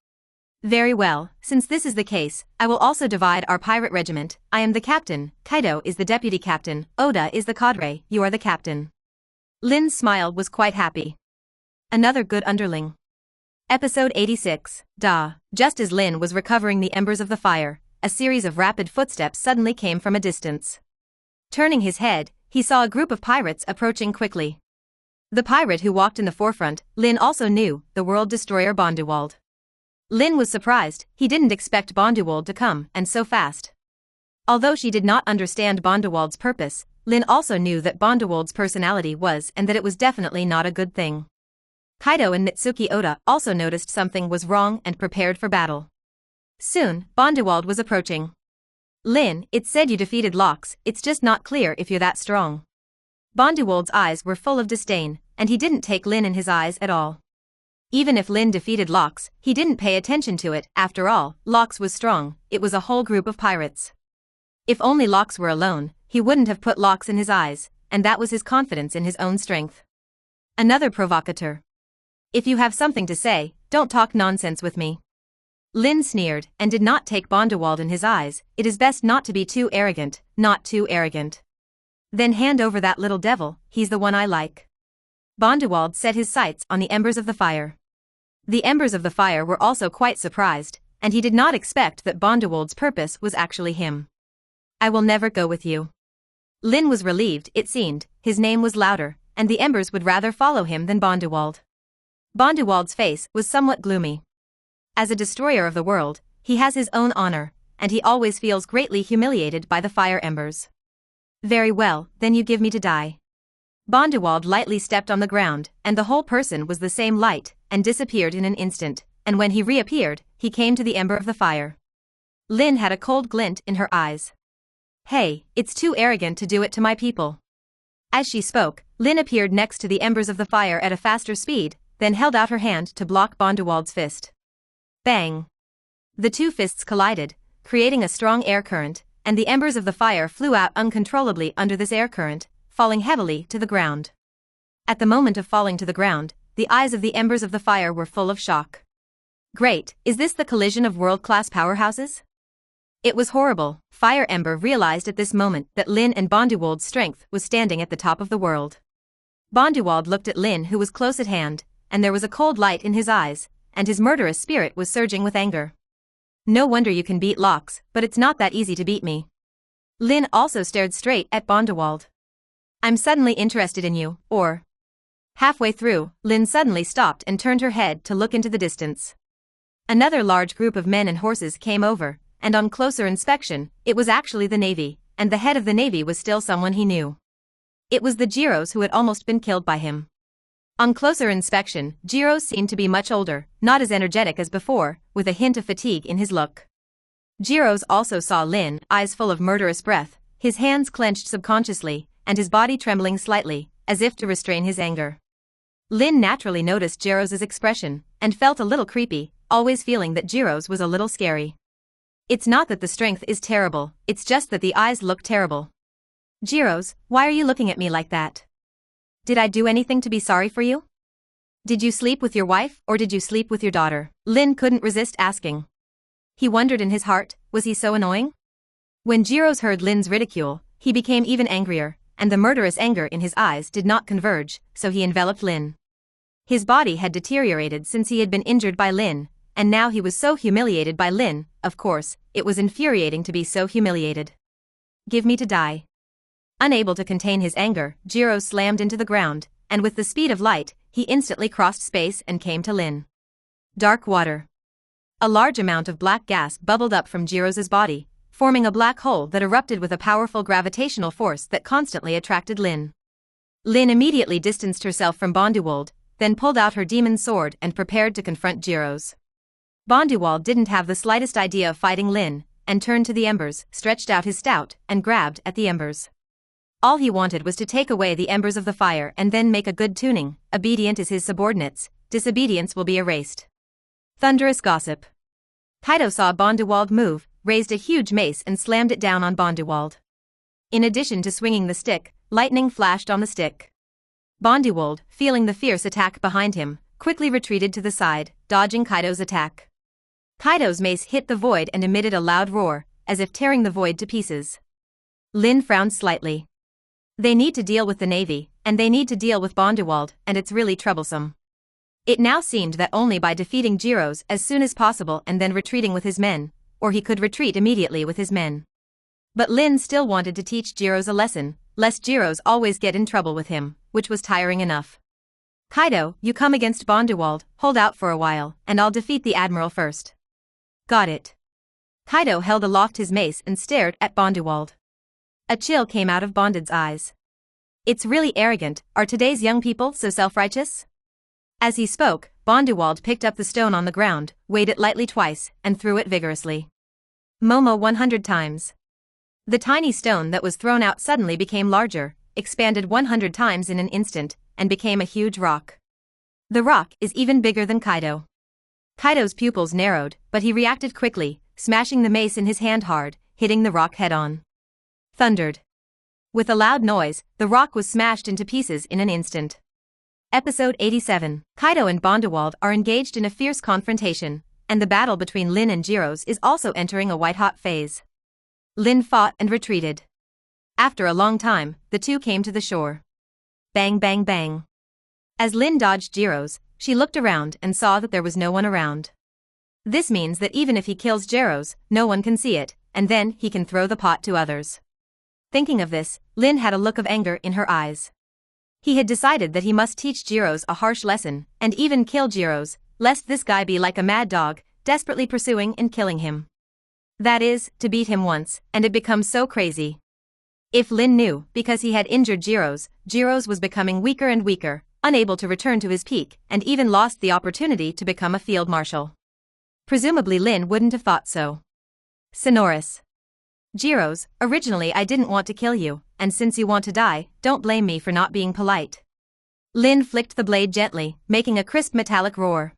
Very well, since this is the case, I will also divide our pirate regiment. I am the captain, Kaido is the deputy captain, Oda is the cadre, you are the captain. Lynn's smile was quite happy. Another good underling. Episode 86, Da. Just as Lynn was recovering the embers of the fire, a series of rapid footsteps suddenly came from a distance. Turning his head, he saw a group of pirates approaching quickly. The pirate who walked in the forefront, Lynn also knew, the world destroyer Bonduwald. Lynn was surprised, he didn't expect Bonduwald to come, and so fast. Although she did not understand Bonduwald's purpose, Lynn also knew that Bonduwald's personality was and that it was definitely not a good thing. Kaido and Mitsuki Oda also noticed something was wrong and prepared for battle. Soon, Bonduwald was approaching. Lynn, it said you defeated Lox, it's just not clear if you're that strong. Bonduwald's eyes were full of disdain, and he didn't take Lynn in his eyes at all. Even if Lynn defeated Lox, he didn't pay attention to it, after all, Lox was strong, it was a whole group of pirates. If only Lox were alone, he wouldn't have put Lox in his eyes, and that was his confidence in his own strength. Another provocateur. If you have something to say, don't talk nonsense with me. Lynn sneered, and did not take Bonduwald in his eyes, it is best not to be too arrogant, not too arrogant. Then hand over that little devil, he's the one I like. Bonduwald set his sights on the embers of the fire. The embers of the fire were also quite surprised, and he did not expect that Bonduwald's purpose was actually him. I will never go with you. Lynn was relieved, it seemed, his name was louder, and the embers would rather follow him than Bonduwald. Bonduwald's face was somewhat gloomy. As a destroyer of the world, he has his own honor, and he always feels greatly humiliated by the fire embers. Very well, then you give me to die. Bonduwald lightly stepped on the ground, and the whole person was the same light, and disappeared in an instant, and when he reappeared, he came to the ember of the fire. Lynn had a cold glint in her eyes. Hey, it's too arrogant to do it to my people. As she spoke, Lynn appeared next to the embers of the fire at a faster speed, then held out her hand to block Bonduwald's fist. Bang! The two fists collided, creating a strong air current, and the embers of the fire flew out uncontrollably under this air current, falling heavily to the ground. At the moment of falling to the ground, the eyes of the embers of the fire were full of shock. Great, is this the collision of world-class powerhouses? It was horrible. Fire Ember realized at this moment that Lynn and Bonduwald's strength was standing at the top of the world. Bonduwald looked at Lynn, who was close at hand, and there was a cold light in his eyes, and his murderous spirit was surging with anger. No wonder you can beat Lox, but it's not that easy to beat me. Lynn also stared straight at Bonduwald. I'm suddenly interested in you, or... Halfway through, Lynn suddenly stopped and turned her head to look into the distance. Another large group of men and horses came over, and on closer inspection, it was actually the Navy, and the head of the Navy was still someone he knew. It was the Jiros who had almost been killed by him. On closer inspection, Jiros seemed to be much older, not as energetic as before, with a hint of fatigue in his look. Jiros also saw Lynn, eyes full of murderous breath, his hands clenched subconsciously, and his body trembling slightly, as if to restrain his anger. Lynn naturally noticed Jiros' expression, and felt a little creepy, always feeling that Jiros was a little scary. It's not that the strength is terrible, it's just that the eyes look terrible. Jiros, why are you looking at me like that? Did I do anything to be sorry for you? Did you sleep with your wife, or did you sleep with your daughter? Lynn couldn't resist asking. He wondered in his heart, was he so annoying? When Jiros heard Lynn's ridicule, he became even angrier, and the murderous anger in his eyes did not converge, so he enveloped Lynn. His body had deteriorated since he had been injured by Lynn, and now he was so humiliated by Lynn. Of course, it was infuriating to be so humiliated. Give me to die. Unable to contain his anger, Jiros slammed into the ground, and with the speed of light, he instantly crossed space and came to Lynn. Dark water. A large amount of black gas bubbled up from Jiros' body, forming a black hole that erupted with a powerful gravitational force that constantly attracted Lynn. Lynn immediately distanced herself from Bonduwald, then pulled out her demon sword and prepared to confront Gyros. Bonduwald didn't have the slightest idea of fighting Lynn, and turned to the embers, stretched out his snout, and grabbed at the embers. All he wanted was to take away the embers of the fire and then make a good tuning. Obedient is his subordinates, disobedience will be erased. Thunderous gossip. Kaido saw Bonduwald move, raised a huge mace and slammed it down on Bonduwald. In addition to swinging the stick, lightning flashed on the stick. Bonduwald, feeling the fierce attack behind him, quickly retreated to the side, dodging Kaido's attack. Kaido's mace hit the void and emitted a loud roar, as if tearing the void to pieces. Lynn frowned slightly. They need to deal with the Navy, and they need to deal with Bonduwald, and it's really troublesome. It now seemed that only by defeating Gyros as soon as possible and then retreating with his men, or he could retreat immediately with his men. But Lynn still wanted to teach Gyros a lesson, lest Gyros always get in trouble with him, which was tiring enough. Kaido, you come against Bonduwald, hold out for a while, and I'll defeat the Admiral first. Got it. Kaido held aloft his mace and stared at Bonduwald. A chill came out of Bonded's eyes. It's really arrogant, are today's young people so self-righteous? As he spoke, Bonduwald picked up the stone on the ground, weighed it lightly twice, and threw it vigorously. Momo 100 times. The tiny stone that was thrown out suddenly became larger, expanded 100 times in an instant, and became a huge rock. The rock is even bigger than Kaido. Kaido's pupils narrowed, but he reacted quickly, smashing the mace in his hand hard, hitting the rock head-on. Thundered. With a loud noise, the rock was smashed into pieces in an instant. Episode 87. Kaido and Bonduwald are engaged in a fierce confrontation, and the battle between Lynn and Gyros is also entering a white-hot phase. Lynn fought and retreated. After a long time, the two came to the shore. Bang bang bang. As Lynn dodged Gyros, she looked around and saw that there was no one around. This means that even if he kills Gyros, no one can see it, and then he can throw the pot to others. Thinking of this, Lynn had a look of anger in her eyes. He had decided that he must teach Gyros a harsh lesson, and even kill Gyros, lest this guy be like a mad dog, desperately pursuing and killing him. That is, to beat him once, and it becomes so crazy. If Lynn knew, because he had injured Gyros, Gyros was becoming weaker and weaker, unable to return to his peak, and even lost the opportunity to become a field marshal. Presumably Lynn wouldn't have thought so. Sonorous. Gyros, originally I didn't want to kill you, and since you want to die, don't blame me for not being polite. Lynn flicked the blade gently, making a crisp metallic roar.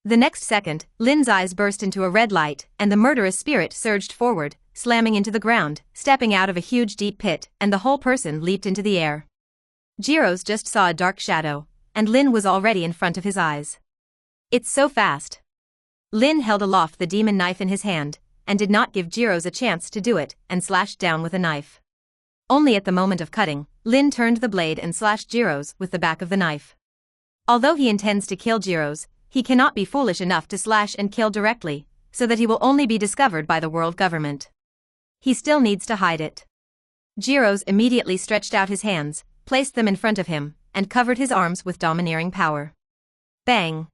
The next second, Lynn's eyes burst into a red light, and the murderous spirit surged forward, slamming into the ground, stepping out of a huge deep pit, and the whole person leaped into the air. Gyros just saw a dark shadow, and Lynn was already in front of his eyes. It's so fast. Lynn held aloft the demon knife in his hand, and did not give Gyros a chance to do it, and slashed down with a knife. Only at the moment of cutting, Lynn turned the blade and slashed Gyros with the back of the knife. Although he intends to kill Gyros, he cannot be foolish enough to slash and kill directly, so that he will only be discovered by the world government. He still needs to hide it. Gyros immediately stretched out his hands, placed them in front of him, and covered his arms with domineering power. Bang!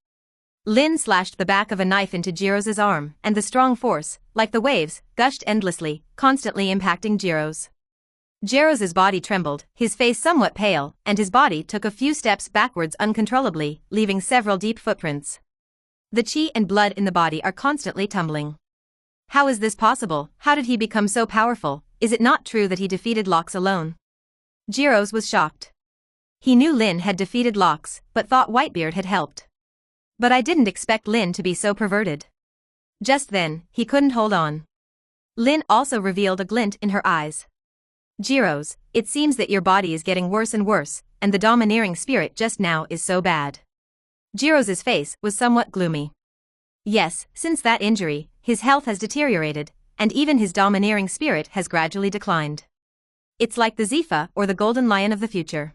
Lynn slashed the back of a knife into Gyros' arm, and the strong force, like the waves, gushed endlessly, constantly impacting Gyros. Gyros' body trembled, his face somewhat pale, and his body took a few steps backwards uncontrollably, leaving several deep footprints. The chi and blood in the body are constantly tumbling. How is this possible? How did he become so powerful? Is it not true that he defeated Lox alone? Gyros was shocked. He knew Lynn had defeated Lox, but thought Whitebeard had helped. But I didn't expect Lynn to be so perverted. Just then, he couldn't hold on. Lynn also revealed a glint in her eyes. Gyros, it seems that your body is getting worse and worse, and the domineering spirit just now is so bad. Gyros' face was somewhat gloomy. Yes, since that injury, his health has deteriorated, and even his domineering spirit has gradually declined. It's like the Zifa or the golden lion of the future.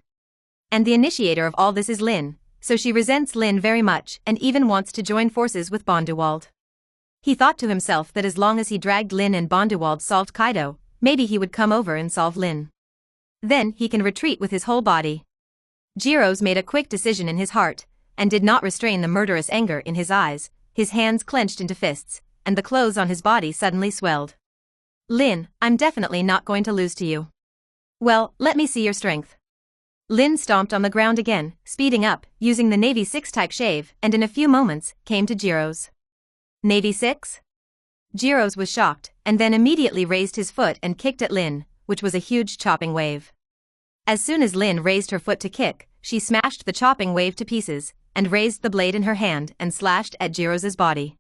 And the initiator of all this is Lynn, so she resents Lynn very much and even wants to join forces with Bonduwald. He thought to himself that as long as he dragged Lynn and Bonduwald solved Kaido, maybe he would come over and solve Lynn. Then he can retreat with his whole body. Gyros made a quick decision in his heart, and did not restrain the murderous anger in his eyes. His hands clenched into fists, and the clothes on his body suddenly swelled. Lynn, I'm definitely not going to lose to you. Well, let me see your strength. Lynn stomped on the ground again, speeding up, using the Navy 6 type shave, and in a few moments, came to Jiro's. Navy 6? Jiro's was shocked, and then immediately raised his foot and kicked at Lynn, which was a huge chopping wave. As soon as Lynn raised her foot to kick, she smashed the chopping wave to pieces, and raised the blade in her hand and slashed at Jiro's body.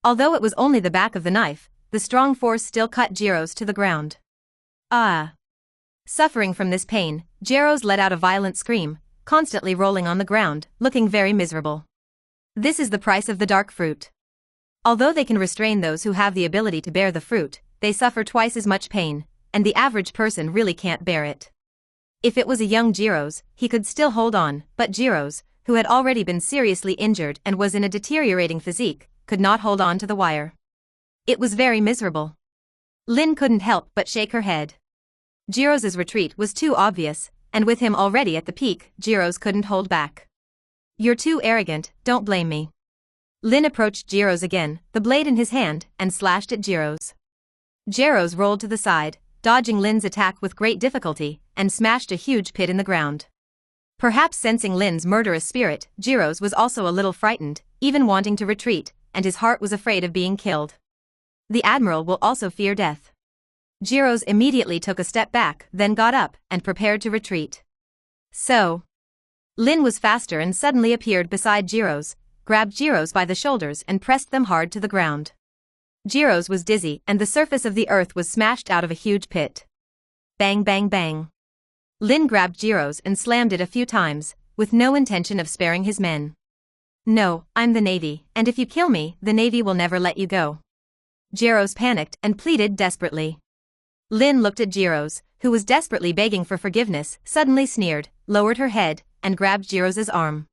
Although it was only the back of the knife, the strong force still cut Jiro's to the ground. Ah! Suffering from this pain, Jiro's let out a violent scream, constantly rolling on the ground, looking very miserable. This is the price of the dark fruit. Although they can restrain those who have the ability to bear the fruit, they suffer twice as much pain, and the average person really can't bear it. If it was a young Jiro's, he could still hold on, but Jiro's, who had already been seriously injured and was in a deteriorating physique, could not hold on to the wire. It was very miserable. Lynn couldn't help but shake her head. Jiro's retreat was too obvious, and with him already at the peak, Jiro's couldn't hold back. You're too arrogant, don't blame me. Lynn approached Jiro's again, the blade in his hand, and slashed at Jiro's. Jiro's rolled to the side, dodging Lynn's attack with great difficulty, and smashed a huge pit in the ground. Perhaps sensing Lynn's murderous spirit, Jiro's was also a little frightened, even wanting to retreat, and his heart was afraid of being killed. The Admiral will also fear death. Jiro's immediately took a step back, then got up, and prepared to retreat. So, Lynn was faster and suddenly appeared beside Jiro's, grabbed Jiro's by the shoulders and pressed them hard to the ground. Jiro's was dizzy and the surface of the earth was smashed out of a huge pit. Bang bang bang. Lynn grabbed Jiro's and slammed it a few times, with no intention of sparing his men. No, I'm the Navy, and if you kill me, the Navy will never let you go. Jiro's panicked and pleaded desperately. Lynn looked at Jiro's, who was desperately begging for forgiveness, suddenly sneered, lowered her head, and grabbed Jiro's arm.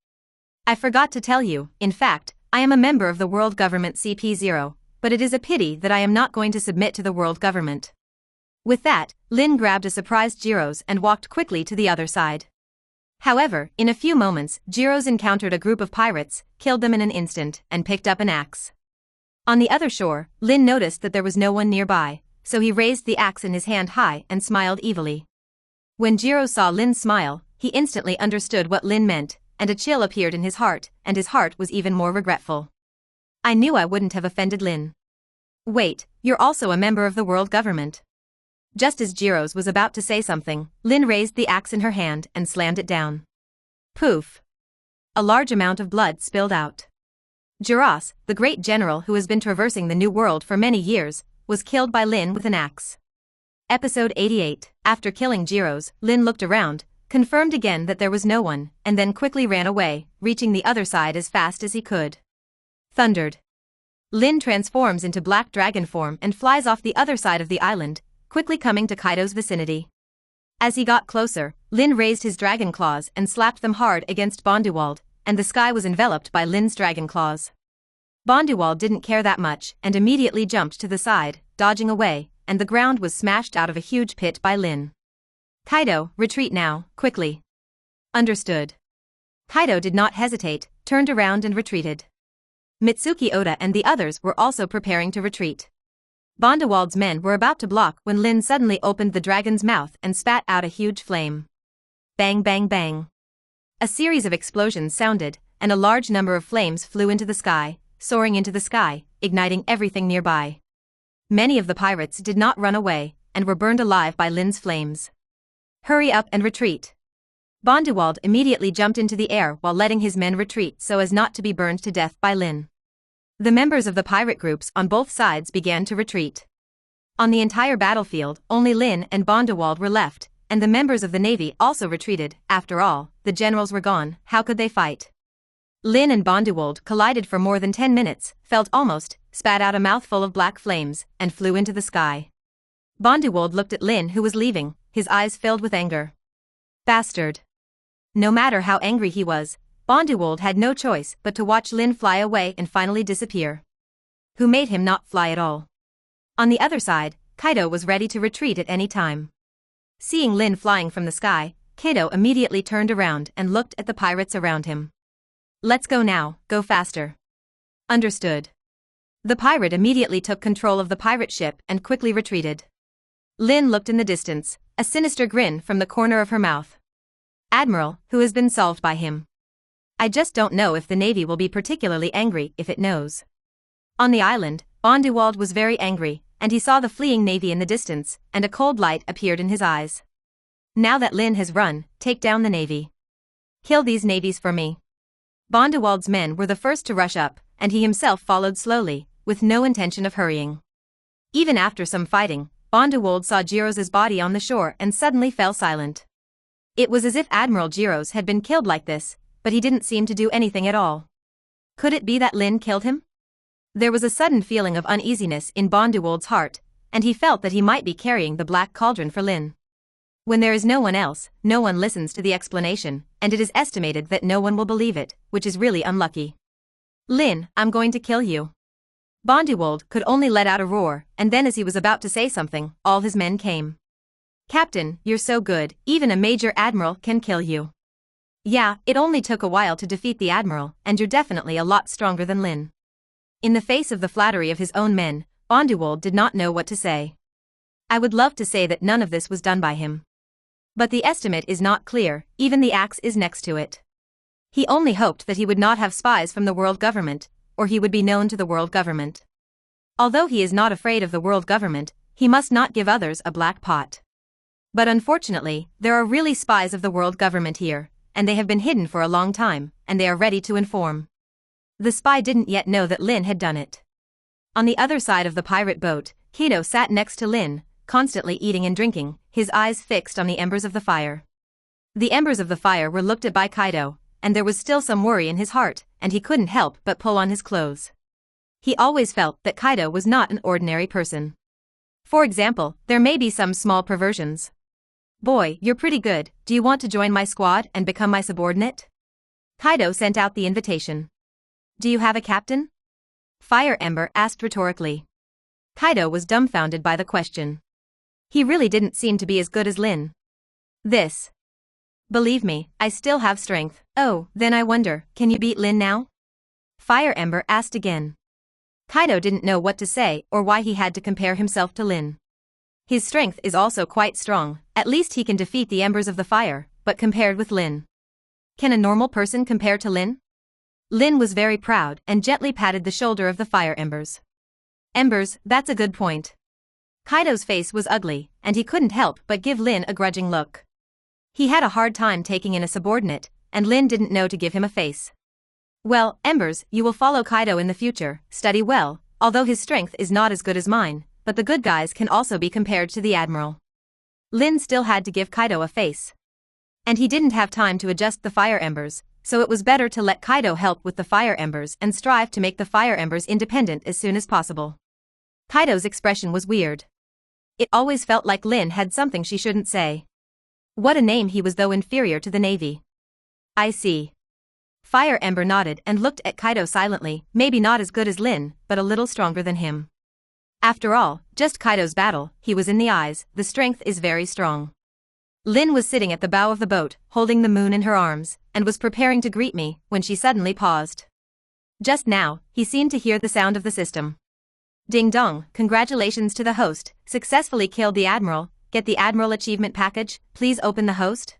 I forgot to tell you, in fact, I am a member of the world government CP0, but it is a pity that I am not going to submit to the world government. With that, Lynn grabbed a surprised Jiro's and walked quickly to the other side. However, in a few moments, Jiro's encountered a group of pirates, killed them in an instant, and picked up an axe. On the other shore, Lynn noticed that there was no one nearby, so he raised the axe in his hand high and smiled evilly. When Jiro saw Lynn smile, he instantly understood what Lynn meant, and a chill appeared in his heart, and his heart was even more regretful. I knew I wouldn't have offended Lynn. Wait, you're also a member of the world government. Just as Jiro's was about to say something, Lynn raised the axe in her hand and slammed it down. Poof! A large amount of blood spilled out. Jiros, the great general who has been traversing the New World for many years, was killed by Lynn with an axe. Episode 88. After killing Jiro's, Lynn looked around, confirmed again that there was no one, and then quickly ran away, reaching the other side as fast as he could. Thundered. Lynn transforms into black dragon form and flies off the other side of the island, quickly coming to Kaido's vicinity. As he got closer, Lynn raised his dragon claws and slapped them hard against Bonduwald, and the sky was enveloped by Lynn's dragon claws. Bonduwald didn't care that much and immediately jumped to the side, dodging away, and the ground was smashed out of a huge pit by Lynn. Kaido, retreat now, quickly. Understood. Kaido did not hesitate, turned around and retreated. Mitsuki Oda and the others were also preparing to retreat. Bonduwald's men were about to block when Lynn suddenly opened the dragon's mouth and spat out a huge flame. Bang bang bang. A series of explosions sounded, and a large number of flames flew into the sky, soaring into the sky, igniting everything nearby. Many of the pirates did not run away, and were burned alive by Lynn's flames. Hurry up and retreat. Bonduwald immediately jumped into the air while letting his men retreat so as not to be burned to death by Lynn. The members of the pirate groups on both sides began to retreat. On the entire battlefield, only Lynn and Bonduwald were left, and the members of the navy also retreated. After all, the generals were gone, how could they fight? Lynn and Bonduwald collided for more than 10 minutes, felt almost, spat out a mouthful of black flames, and flew into the sky. Bonduwald looked at Lynn who was leaving, his eyes filled with anger. Bastard. No matter how angry he was, Bonduwald had no choice but to watch Lynn fly away and finally disappear. Who made him not fly at all? On the other side, Kaido was ready to retreat at any time. Seeing Lynn flying from the sky, Kaido immediately turned around and looked at the pirates around him. Let's go now, go faster. Understood. The pirate immediately took control of the pirate ship and quickly retreated. Lynn looked in the distance, a sinister grin from the corner of her mouth. Admiral, who has been solved by him. I just don't know if the Navy will be particularly angry if it knows. On the island, Bonduwald was very angry, and he saw the fleeing Navy in the distance, and a cold light appeared in his eyes. Now that Lynn has run, take down the Navy. Kill these navies for me. Bonduwald's men were the first to rush up, and he himself followed slowly, with no intention of hurrying. Even after some fighting, Bonduwald saw Jiros's body on the shore and suddenly fell silent. It was as if Admiral Jiros had been killed like this, but he didn't seem to do anything at all. Could it be that Lynn killed him? There was a sudden feeling of uneasiness in Bonduwald's heart, and he felt that he might be carrying the black cauldron for Lynn. When there is no one else, no one listens to the explanation, and it is estimated that no one will believe it, which is really unlucky. Lynn, I'm going to kill you. Bonduwald could only let out a roar, and then as he was about to say something, all his men came. Captain, you're so good, even a major admiral can kill you. Yeah, it only took a while to defeat the admiral, and you're definitely a lot stronger than Lynn. In the face of the flattery of his own men, Bonduwald did not know what to say. I would love to say that none of this was done by him. But the estimate is not clear, even the axe is next to it. He only hoped that he would not have spies from the world government, or he would be known to the world government. Although he is not afraid of the world government, he must not give others a black pot. But unfortunately, there are really spies of the world government here, and they have been hidden for a long time, and they are ready to inform. The spy didn't yet know that Lynn had done it. On the other side of the pirate boat, Kato sat next to Lynn, constantly eating and drinking, his eyes fixed on the embers of the fire. The embers of the fire were looked at by Kaido, and there was still some worry in his heart, and he couldn't help but pull on his clothes. He always felt that Kaido was not an ordinary person. For example, there may be some small perversions. Boy, you're pretty good, do you want to join my squad and become my subordinate? Kaido sent out the invitation. Do you have a captain? Fire Ember asked rhetorically. Kaido was dumbfounded by the question. He really didn't seem to be as good as Lynn. Believe me, I still have strength. Oh, then I wonder, can you beat Lynn now? Fire Ember asked again. Kaido didn't know what to say or why he had to compare himself to Lynn. His strength is also quite strong, at least he can defeat the embers of the fire, but compared with Lynn. Can a normal person compare to Lynn? Lynn was very proud and gently patted the shoulder of the fire embers. Embers, that's a good point. Kaido's face was ugly, and he couldn't help but give Lynn a grudging look. He had a hard time taking in a subordinate, and Lynn didn't know to give him a face. Well, Embers, you will follow Kaido in the future, study well, although his strength is not as good as mine, but the good guys can also be compared to the Admiral. Lynn still had to give Kaido a face. And he didn't have time to adjust the fire embers, so it was better to let Kaido help with the fire embers and strive to make the fire embers independent as soon as possible. Kaido's expression was weird. It always felt like Lynn had something she shouldn't say. What a name he was, though inferior to the Navy. I see. Fire Ember nodded and looked at Kaido silently, maybe not as good as Lynn, but a little stronger than him. After all, just Kaido's battle, he was in the eyes, the strength is very strong. Lynn was sitting at the bow of the boat, holding the moon in her arms, and was preparing to greet me, when she suddenly paused. Just now, he seemed to hear the sound of the system. Ding dong, congratulations to the host, successfully killed the Admiral, get the Admiral achievement package, please open the host?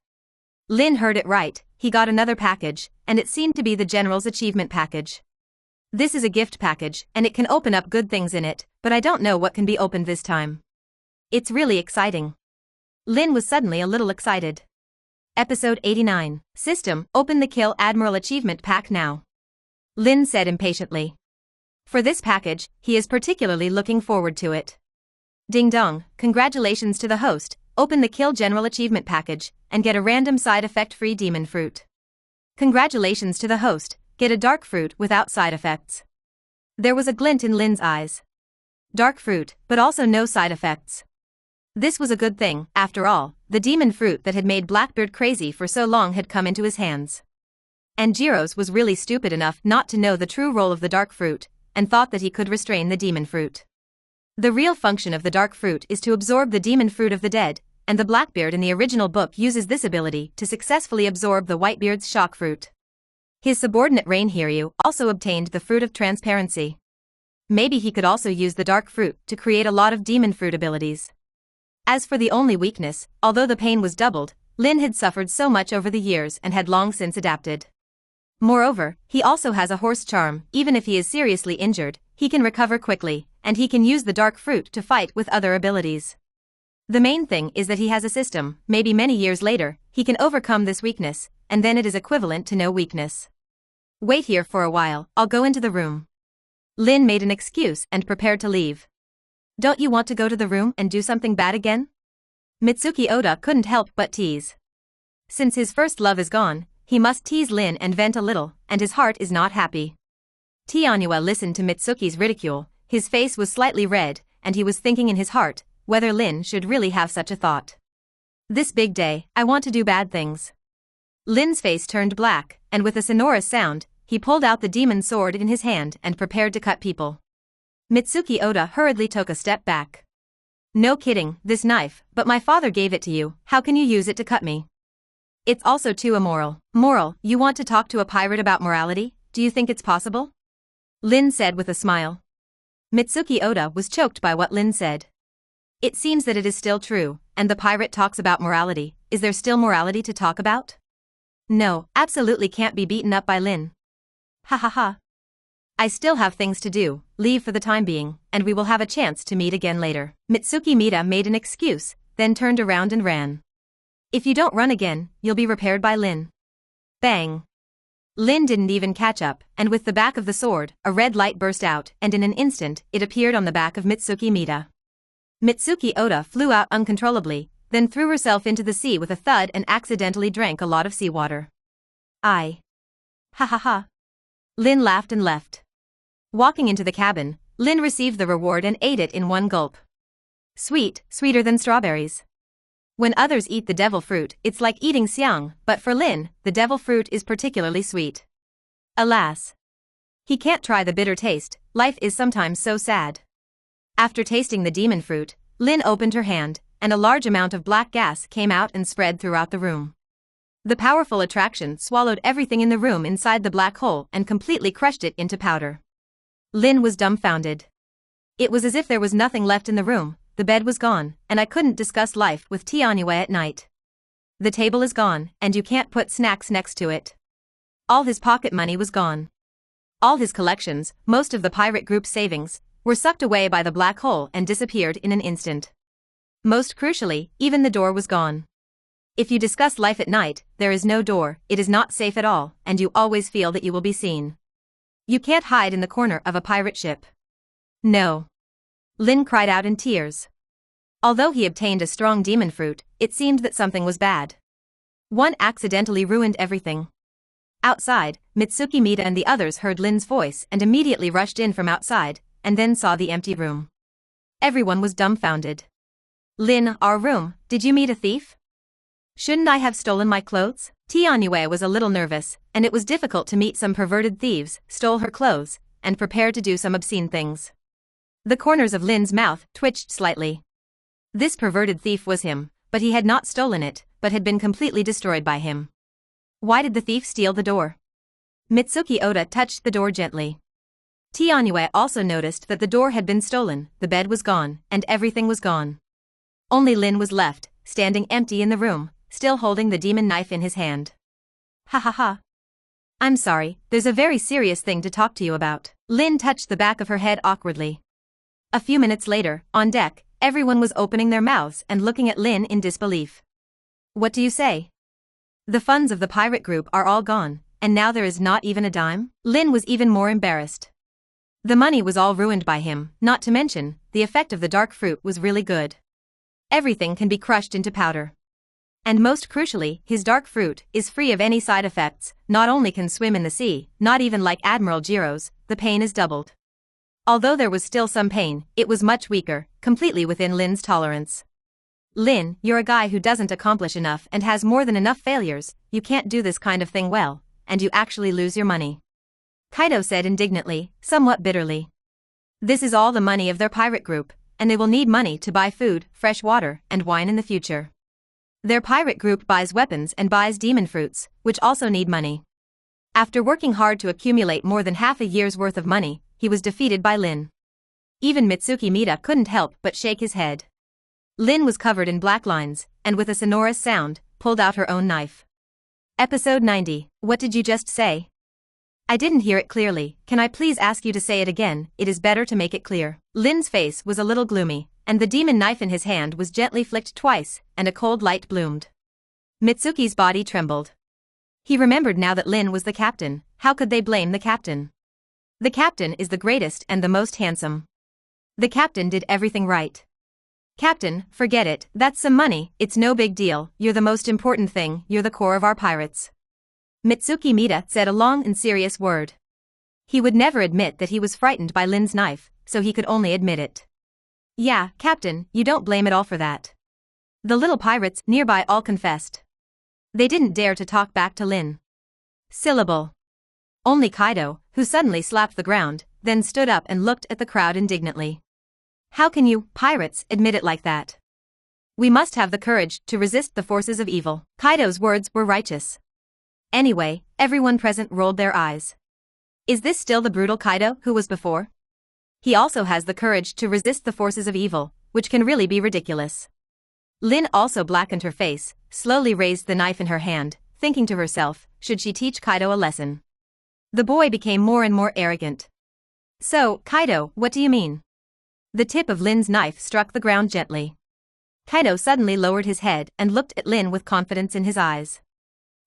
Lynn heard it right, he got another package, and it seemed to be the General's achievement package. This is a gift package, and it can open up good things in it, but I don't know what can be opened this time. It's really exciting. Lynn was suddenly a little excited. Episode 89, System, open the Kill Admiral achievement pack now. Lynn said impatiently. For this package, he is particularly looking forward to it. Ding dong, congratulations to the host, open the Kill General achievement package, and get a random side effect-free demon fruit. Congratulations to the host, get a dark fruit without side effects. There was a glint in Lynn's eyes. Dark fruit, but also no side effects. This was a good thing, after all, the demon fruit that had made Blackbeard crazy for so long had come into his hands. And Jiros was really stupid enough not to know the true role of the dark fruit, and thought that he could restrain the demon fruit. The real function of the dark fruit is to absorb the demon fruit of the dead, and the Blackbeard in the original book uses this ability to successfully absorb the Whitebeard's shock fruit. His subordinate Rainhiryu also obtained the fruit of transparency. Maybe he could also use the dark fruit to create a lot of demon fruit abilities. As for the only weakness, although the pain was doubled, Lynn had suffered so much over the years and had long since adapted. Moreover, he also has a horse charm. Even if he is seriously injured, he can recover quickly, and he can use the dark fruit to fight with other abilities. The main thing is that he has a system. Maybe many years later, he can overcome this weakness, and then it is equivalent to no weakness. Wait here for a while, I'll go into the room. Lynn made an excuse and prepared to leave. Don't you want to go to the room and do something bad again? Mitsuki Oda couldn't help but tease. Since his first love is gone, he must tease Lynn and vent a little, and his heart is not happy. Tianue listened to Mitsuki's ridicule, his face was slightly red, and he was thinking in his heart whether Lynn should really have such a thought. This big day, I want to do bad things. Lynn's face turned black, and with a sonorous sound, he pulled out the demon sword in his hand and prepared to cut people. Mitsuki Oda hurriedly took a step back. No kidding, this knife, but my father gave it to you, how can you use it to cut me? It's also too immoral. Moral, you want to talk to a pirate about morality? Do you think it's possible? Lynn said with a smile. Mitsuki Oda was choked by what Lynn said. It seems that it is still true, and the pirate talks about morality. Is there still morality to talk about? No, absolutely can't be beaten up by Lynn. Ha ha ha. I still have things to do, leave for the time being, and we will have a chance to meet again later. Mitsuki Mita made an excuse, then turned around and ran. If you don't run again, you'll be repaired by Lynn. Bang. Lynn didn't even catch up, and with the back of the sword, a red light burst out, and in an instant, it appeared on the back of Mitsuki Mita. Mitsuki Oda flew out uncontrollably, then threw herself into the sea with a thud and accidentally drank a lot of seawater. Ha ha ha. Lynn laughed and left. Walking into the cabin, Lynn received the reward and ate it in one gulp. Sweet, sweeter than strawberries. When others eat the devil fruit, it's like eating xiang, but for Lynn, the devil fruit is particularly sweet. Alas. He can't try the bitter taste, life is sometimes so sad. After tasting the demon fruit, Lynn opened her hand, and a large amount of black gas came out and spread throughout the room. The powerful attraction swallowed everything in the room inside the black hole and completely crushed it into powder. Lynn was dumbfounded. It was as if there was nothing left in the room, the bed was gone, and I couldn't discuss life with Tianue at night. The table is gone, and you can't put snacks next to it. All his pocket money was gone. All his collections, most of the pirate group's savings, were sucked away by the black hole and disappeared in an instant. Most crucially, even the door was gone. If you discuss life at night, there is no door, it is not safe at all, and you always feel that you will be seen. You can't hide in the corner of a pirate ship. No. Lynn cried out in tears. Although he obtained a strong demon fruit, it seemed that something was bad. One accidentally ruined everything. Outside, Mitsuki Mita and the others heard Lynn's voice and immediately rushed in from outside, and then saw the empty room. Everyone was dumbfounded. Lynn, our room, did you meet a thief? Shouldn't I have stolen my clothes? Tianue was a little nervous, and it was difficult to meet some perverted thieves, stole her clothes, and prepared to do some obscene things. The corners of Lynn's mouth twitched slightly. This perverted thief was him, but he had not stolen it, but had been completely destroyed by him. Why did the thief steal the door? Mitsuki Oda touched the door gently. Tianue also noticed that the door had been stolen, the bed was gone, and everything was gone. Only Lynn was left, standing empty in the room, still holding the demon knife in his hand. Ha ha ha. I'm sorry, there's a very serious thing to talk to you about. Lynn touched the back of her head awkwardly. A few minutes later, on deck, everyone was opening their mouths and looking at Lynn in disbelief. What do you say? The funds of the pirate group are all gone, and now there is not even a dime? Lynn was even more embarrassed. The money was all ruined by him, not to mention, the effect of the dark fruit was really good. Everything can be crushed into powder. And most crucially, his dark fruit is free of any side effects, not only can swim in the sea, not even like Admiral Jiro's, the pain is doubled. Although there was still some pain, it was much weaker, completely within Lynn's tolerance. Lynn, you're a guy who doesn't accomplish enough and has more than enough failures, you can't do this kind of thing well, and you actually lose your money. Kaido said indignantly, somewhat bitterly. This is all the money of their pirate group, and they will need money to buy food, fresh water, and wine in the future. Their pirate group buys weapons and buys demon fruits, which also need money. After working hard to accumulate more than half a year's worth of money, he was defeated by Lynn. Even Mitsuki Mita couldn't help but shake his head. Lynn was covered in black lines, and with a sonorous sound, pulled out her own knife. Episode 90. What did you just say? I didn't hear it clearly. Can I please ask you to say it again? It is better to make it clear. Lynn's face was a little gloomy, and the demon knife in his hand was gently flicked twice, and a cold light bloomed. Mitsuki's body trembled. He remembered now that Lynn was the captain. How could they blame the captain? The captain is the greatest and the most handsome. The captain did everything right. Captain, forget it, that's some money, it's no big deal, you're the most important thing, you're the core of our pirates. Mitsuki Mita said a long and serious word. He would never admit that he was frightened by Lynn's knife, so he could only admit it. Yeah, Captain, you don't blame it all for that. The little pirates nearby all confessed. They didn't dare to talk back to Lynn. Syllable. Only Kaido, who suddenly slapped the ground, then stood up and looked at the crowd indignantly. How can you, pirates, admit it like that? We must have the courage to resist the forces of evil. Kaido's words were righteous. Anyway, everyone present rolled their eyes. Is this still the brutal Kaido who was before? He also has the courage to resist the forces of evil, which can really be ridiculous. Lynn also blackened her face, slowly raised the knife in her hand, thinking to herself, should she teach Kaido a lesson? The boy became more and more arrogant. So, Kaido, what do you mean? The tip of Lynn's knife struck the ground gently. Kaido suddenly lowered his head and looked at Lynn with confidence in his eyes.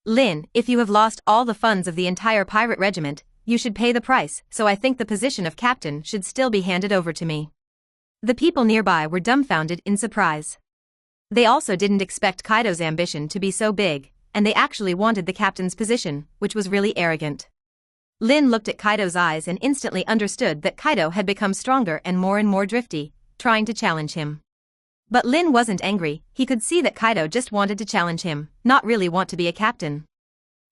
Lynn, if you have lost all the funds of the entire pirate regiment, you should pay the price, so I think the position of captain should still be handed over to me. The people nearby were dumbfounded in surprise. They also didn't expect Kaido's ambition to be so big, and they actually wanted the captain's position, which was really arrogant. Lynn looked at Kaido's eyes and instantly understood that Kaido had become stronger and more drifty, trying to challenge him. But Lynn wasn't angry, he could see that Kaido just wanted to challenge him, not really want to be a captain.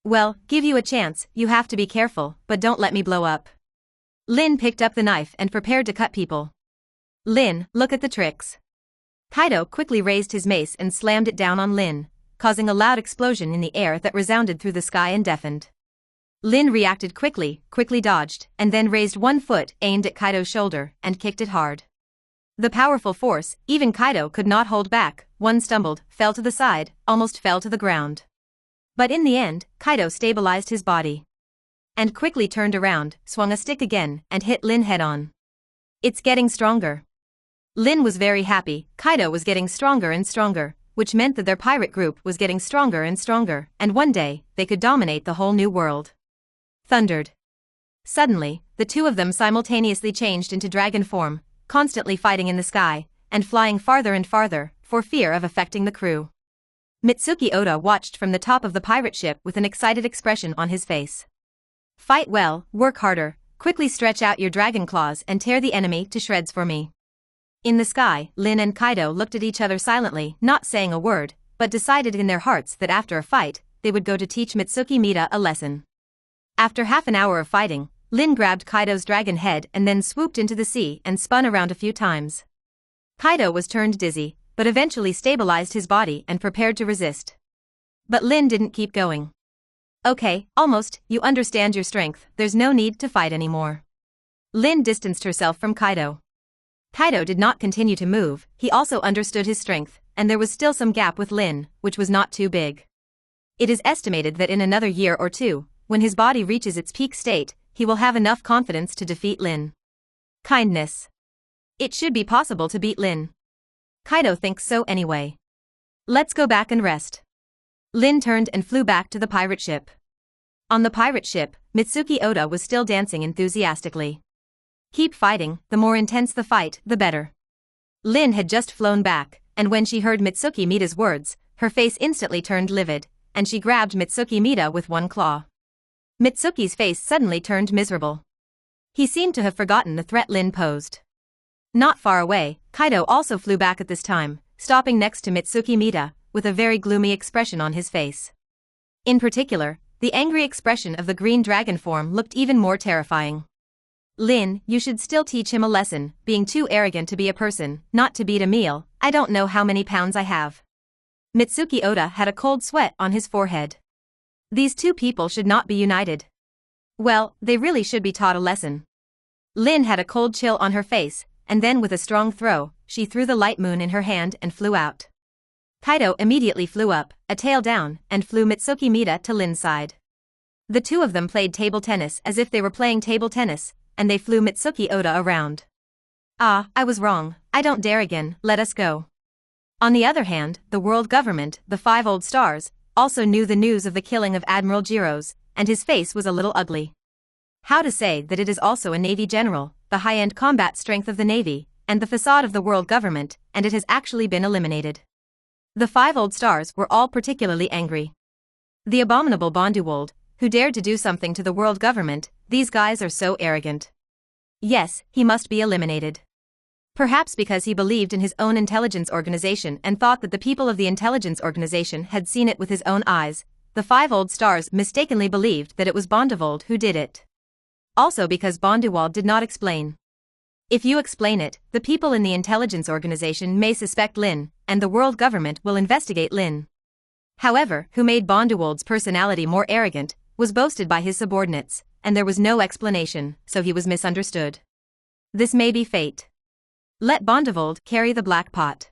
Well, give you a chance, you have to be careful, but don't let me blow up. Lynn picked up the knife and prepared to cut people. Lynn, look at the tricks. Kaido quickly raised his mace and slammed it down on Lynn, causing a loud explosion in the air that resounded through the sky and deafened. Lynn reacted quickly dodged, and then raised one foot, aimed at Kaido's shoulder, and kicked it hard. The powerful force, even Kaido could not hold back, one stumbled, fell to the side, almost fell to the ground. But in the end, Kaido stabilized his body. And quickly turned around, swung a stick again, and hit Lynn head on. It's getting stronger. Lynn was very happy, Kaido was getting stronger and stronger, which meant that their pirate group was getting stronger and stronger, and one day, they could dominate the whole new world. Thundered. Suddenly, the two of them simultaneously changed into dragon form, constantly fighting in the sky, and flying farther and farther, for fear of affecting the crew. Mitsuki Oda watched from the top of the pirate ship with an excited expression on his face. Fight well, work harder, quickly stretch out your dragon claws and tear the enemy to shreds for me. In the sky, Lynn and Kaido looked at each other silently, not saying a word, but decided in their hearts that after a fight, they would go to teach Mitsuki Mita a lesson. After half an hour of fighting, Lynn grabbed Kaido's dragon head and then swooped into the sea and spun around a few times. Kaido was turned dizzy, but eventually stabilized his body and prepared to resist. But Lynn didn't keep going. Okay, almost, you understand your strength, there's no need to fight anymore. Lynn distanced herself from Kaido. Kaido did not continue to move, he also understood his strength, and there was still some gap with Lynn, which was not too big. It is estimated that in another year or two, when his body reaches its peak state, he will have enough confidence to defeat Lynn. Kindness. It should be possible to beat Lynn. Kaido thinks so anyway. Let's go back and rest. Lynn turned and flew back to the pirate ship. On the pirate ship, Mitsuki Oda was still dancing enthusiastically. Keep fighting, the more intense the fight, the better. Lynn had just flown back, and when she heard Mitsuki Mita's words, her face instantly turned livid, and she grabbed Mitsuki Mita with one claw. Mitsuki's face suddenly turned miserable. He seemed to have forgotten the threat Lynn posed. Not far away, Kaido also flew back at this time, stopping next to Mitsuki Mita, with a very gloomy expression on his face. In particular, the angry expression of the green dragon form looked even more terrifying. Lynn, you should still teach him a lesson, being too arrogant to be a person, not to beat a meal, I don't know how many pounds I have. Mitsuki Oda had a cold sweat on his forehead. These two people should not be united. Well, they really should be taught a lesson. Lynn had a cold chill on her face, and then with a strong throw, she threw the light moon in her hand and flew out. Kaido immediately flew up, a tail down, and flew Mitsuki Mita to Lynn's side. The two of them played table tennis as if they were playing table tennis, and they flew Mitsuki Oda around. Ah, I was wrong, I don't dare again, let us go. On the other hand, the world government, the 5 old stars, also knew the news of the killing of Admiral Jiros, and his face was a little ugly. How to say that it is also a Navy general, the high-end combat strength of the Navy, and the facade of the world government, and it has actually been eliminated. The 5 old stars were all particularly angry. The abominable Bonduwold, who dared to do something to the world government, these guys are so arrogant. Yes, he must be eliminated. Perhaps because he believed in his own intelligence organization and thought that the people of the intelligence organization had seen it with his own eyes, the 5 old stars mistakenly believed that it was Bonduwold who did it. Also because Bonduwold did not explain. If you explain it, the people in the intelligence organization may suspect Lynn, and the world government will investigate Lynn. However, who made Bonduwold's personality more arrogant, was boasted by his subordinates, and there was no explanation, so he was misunderstood. This may be fate. Let Bonduwold carry the black pot.